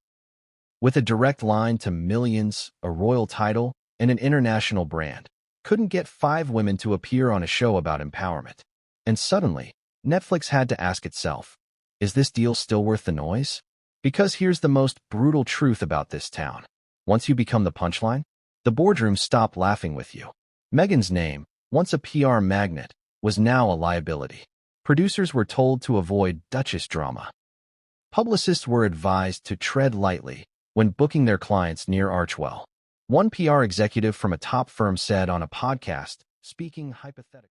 With a direct line to millions, a royal title, and an international brand, couldn't get 5 women to appear on a show about empowerment. And suddenly, Netflix had to ask itself, is this deal still worth the noise? Because here's the most brutal truth about this town. Once you become the punchline, the boardrooms stop laughing with you. Meghan's name, once a PR magnet, was now a liability. Producers were told to avoid Duchess drama. Publicists were advised to tread lightly when booking their clients near Archwell. One PR executive from a top firm said on a podcast, speaking hypothetically.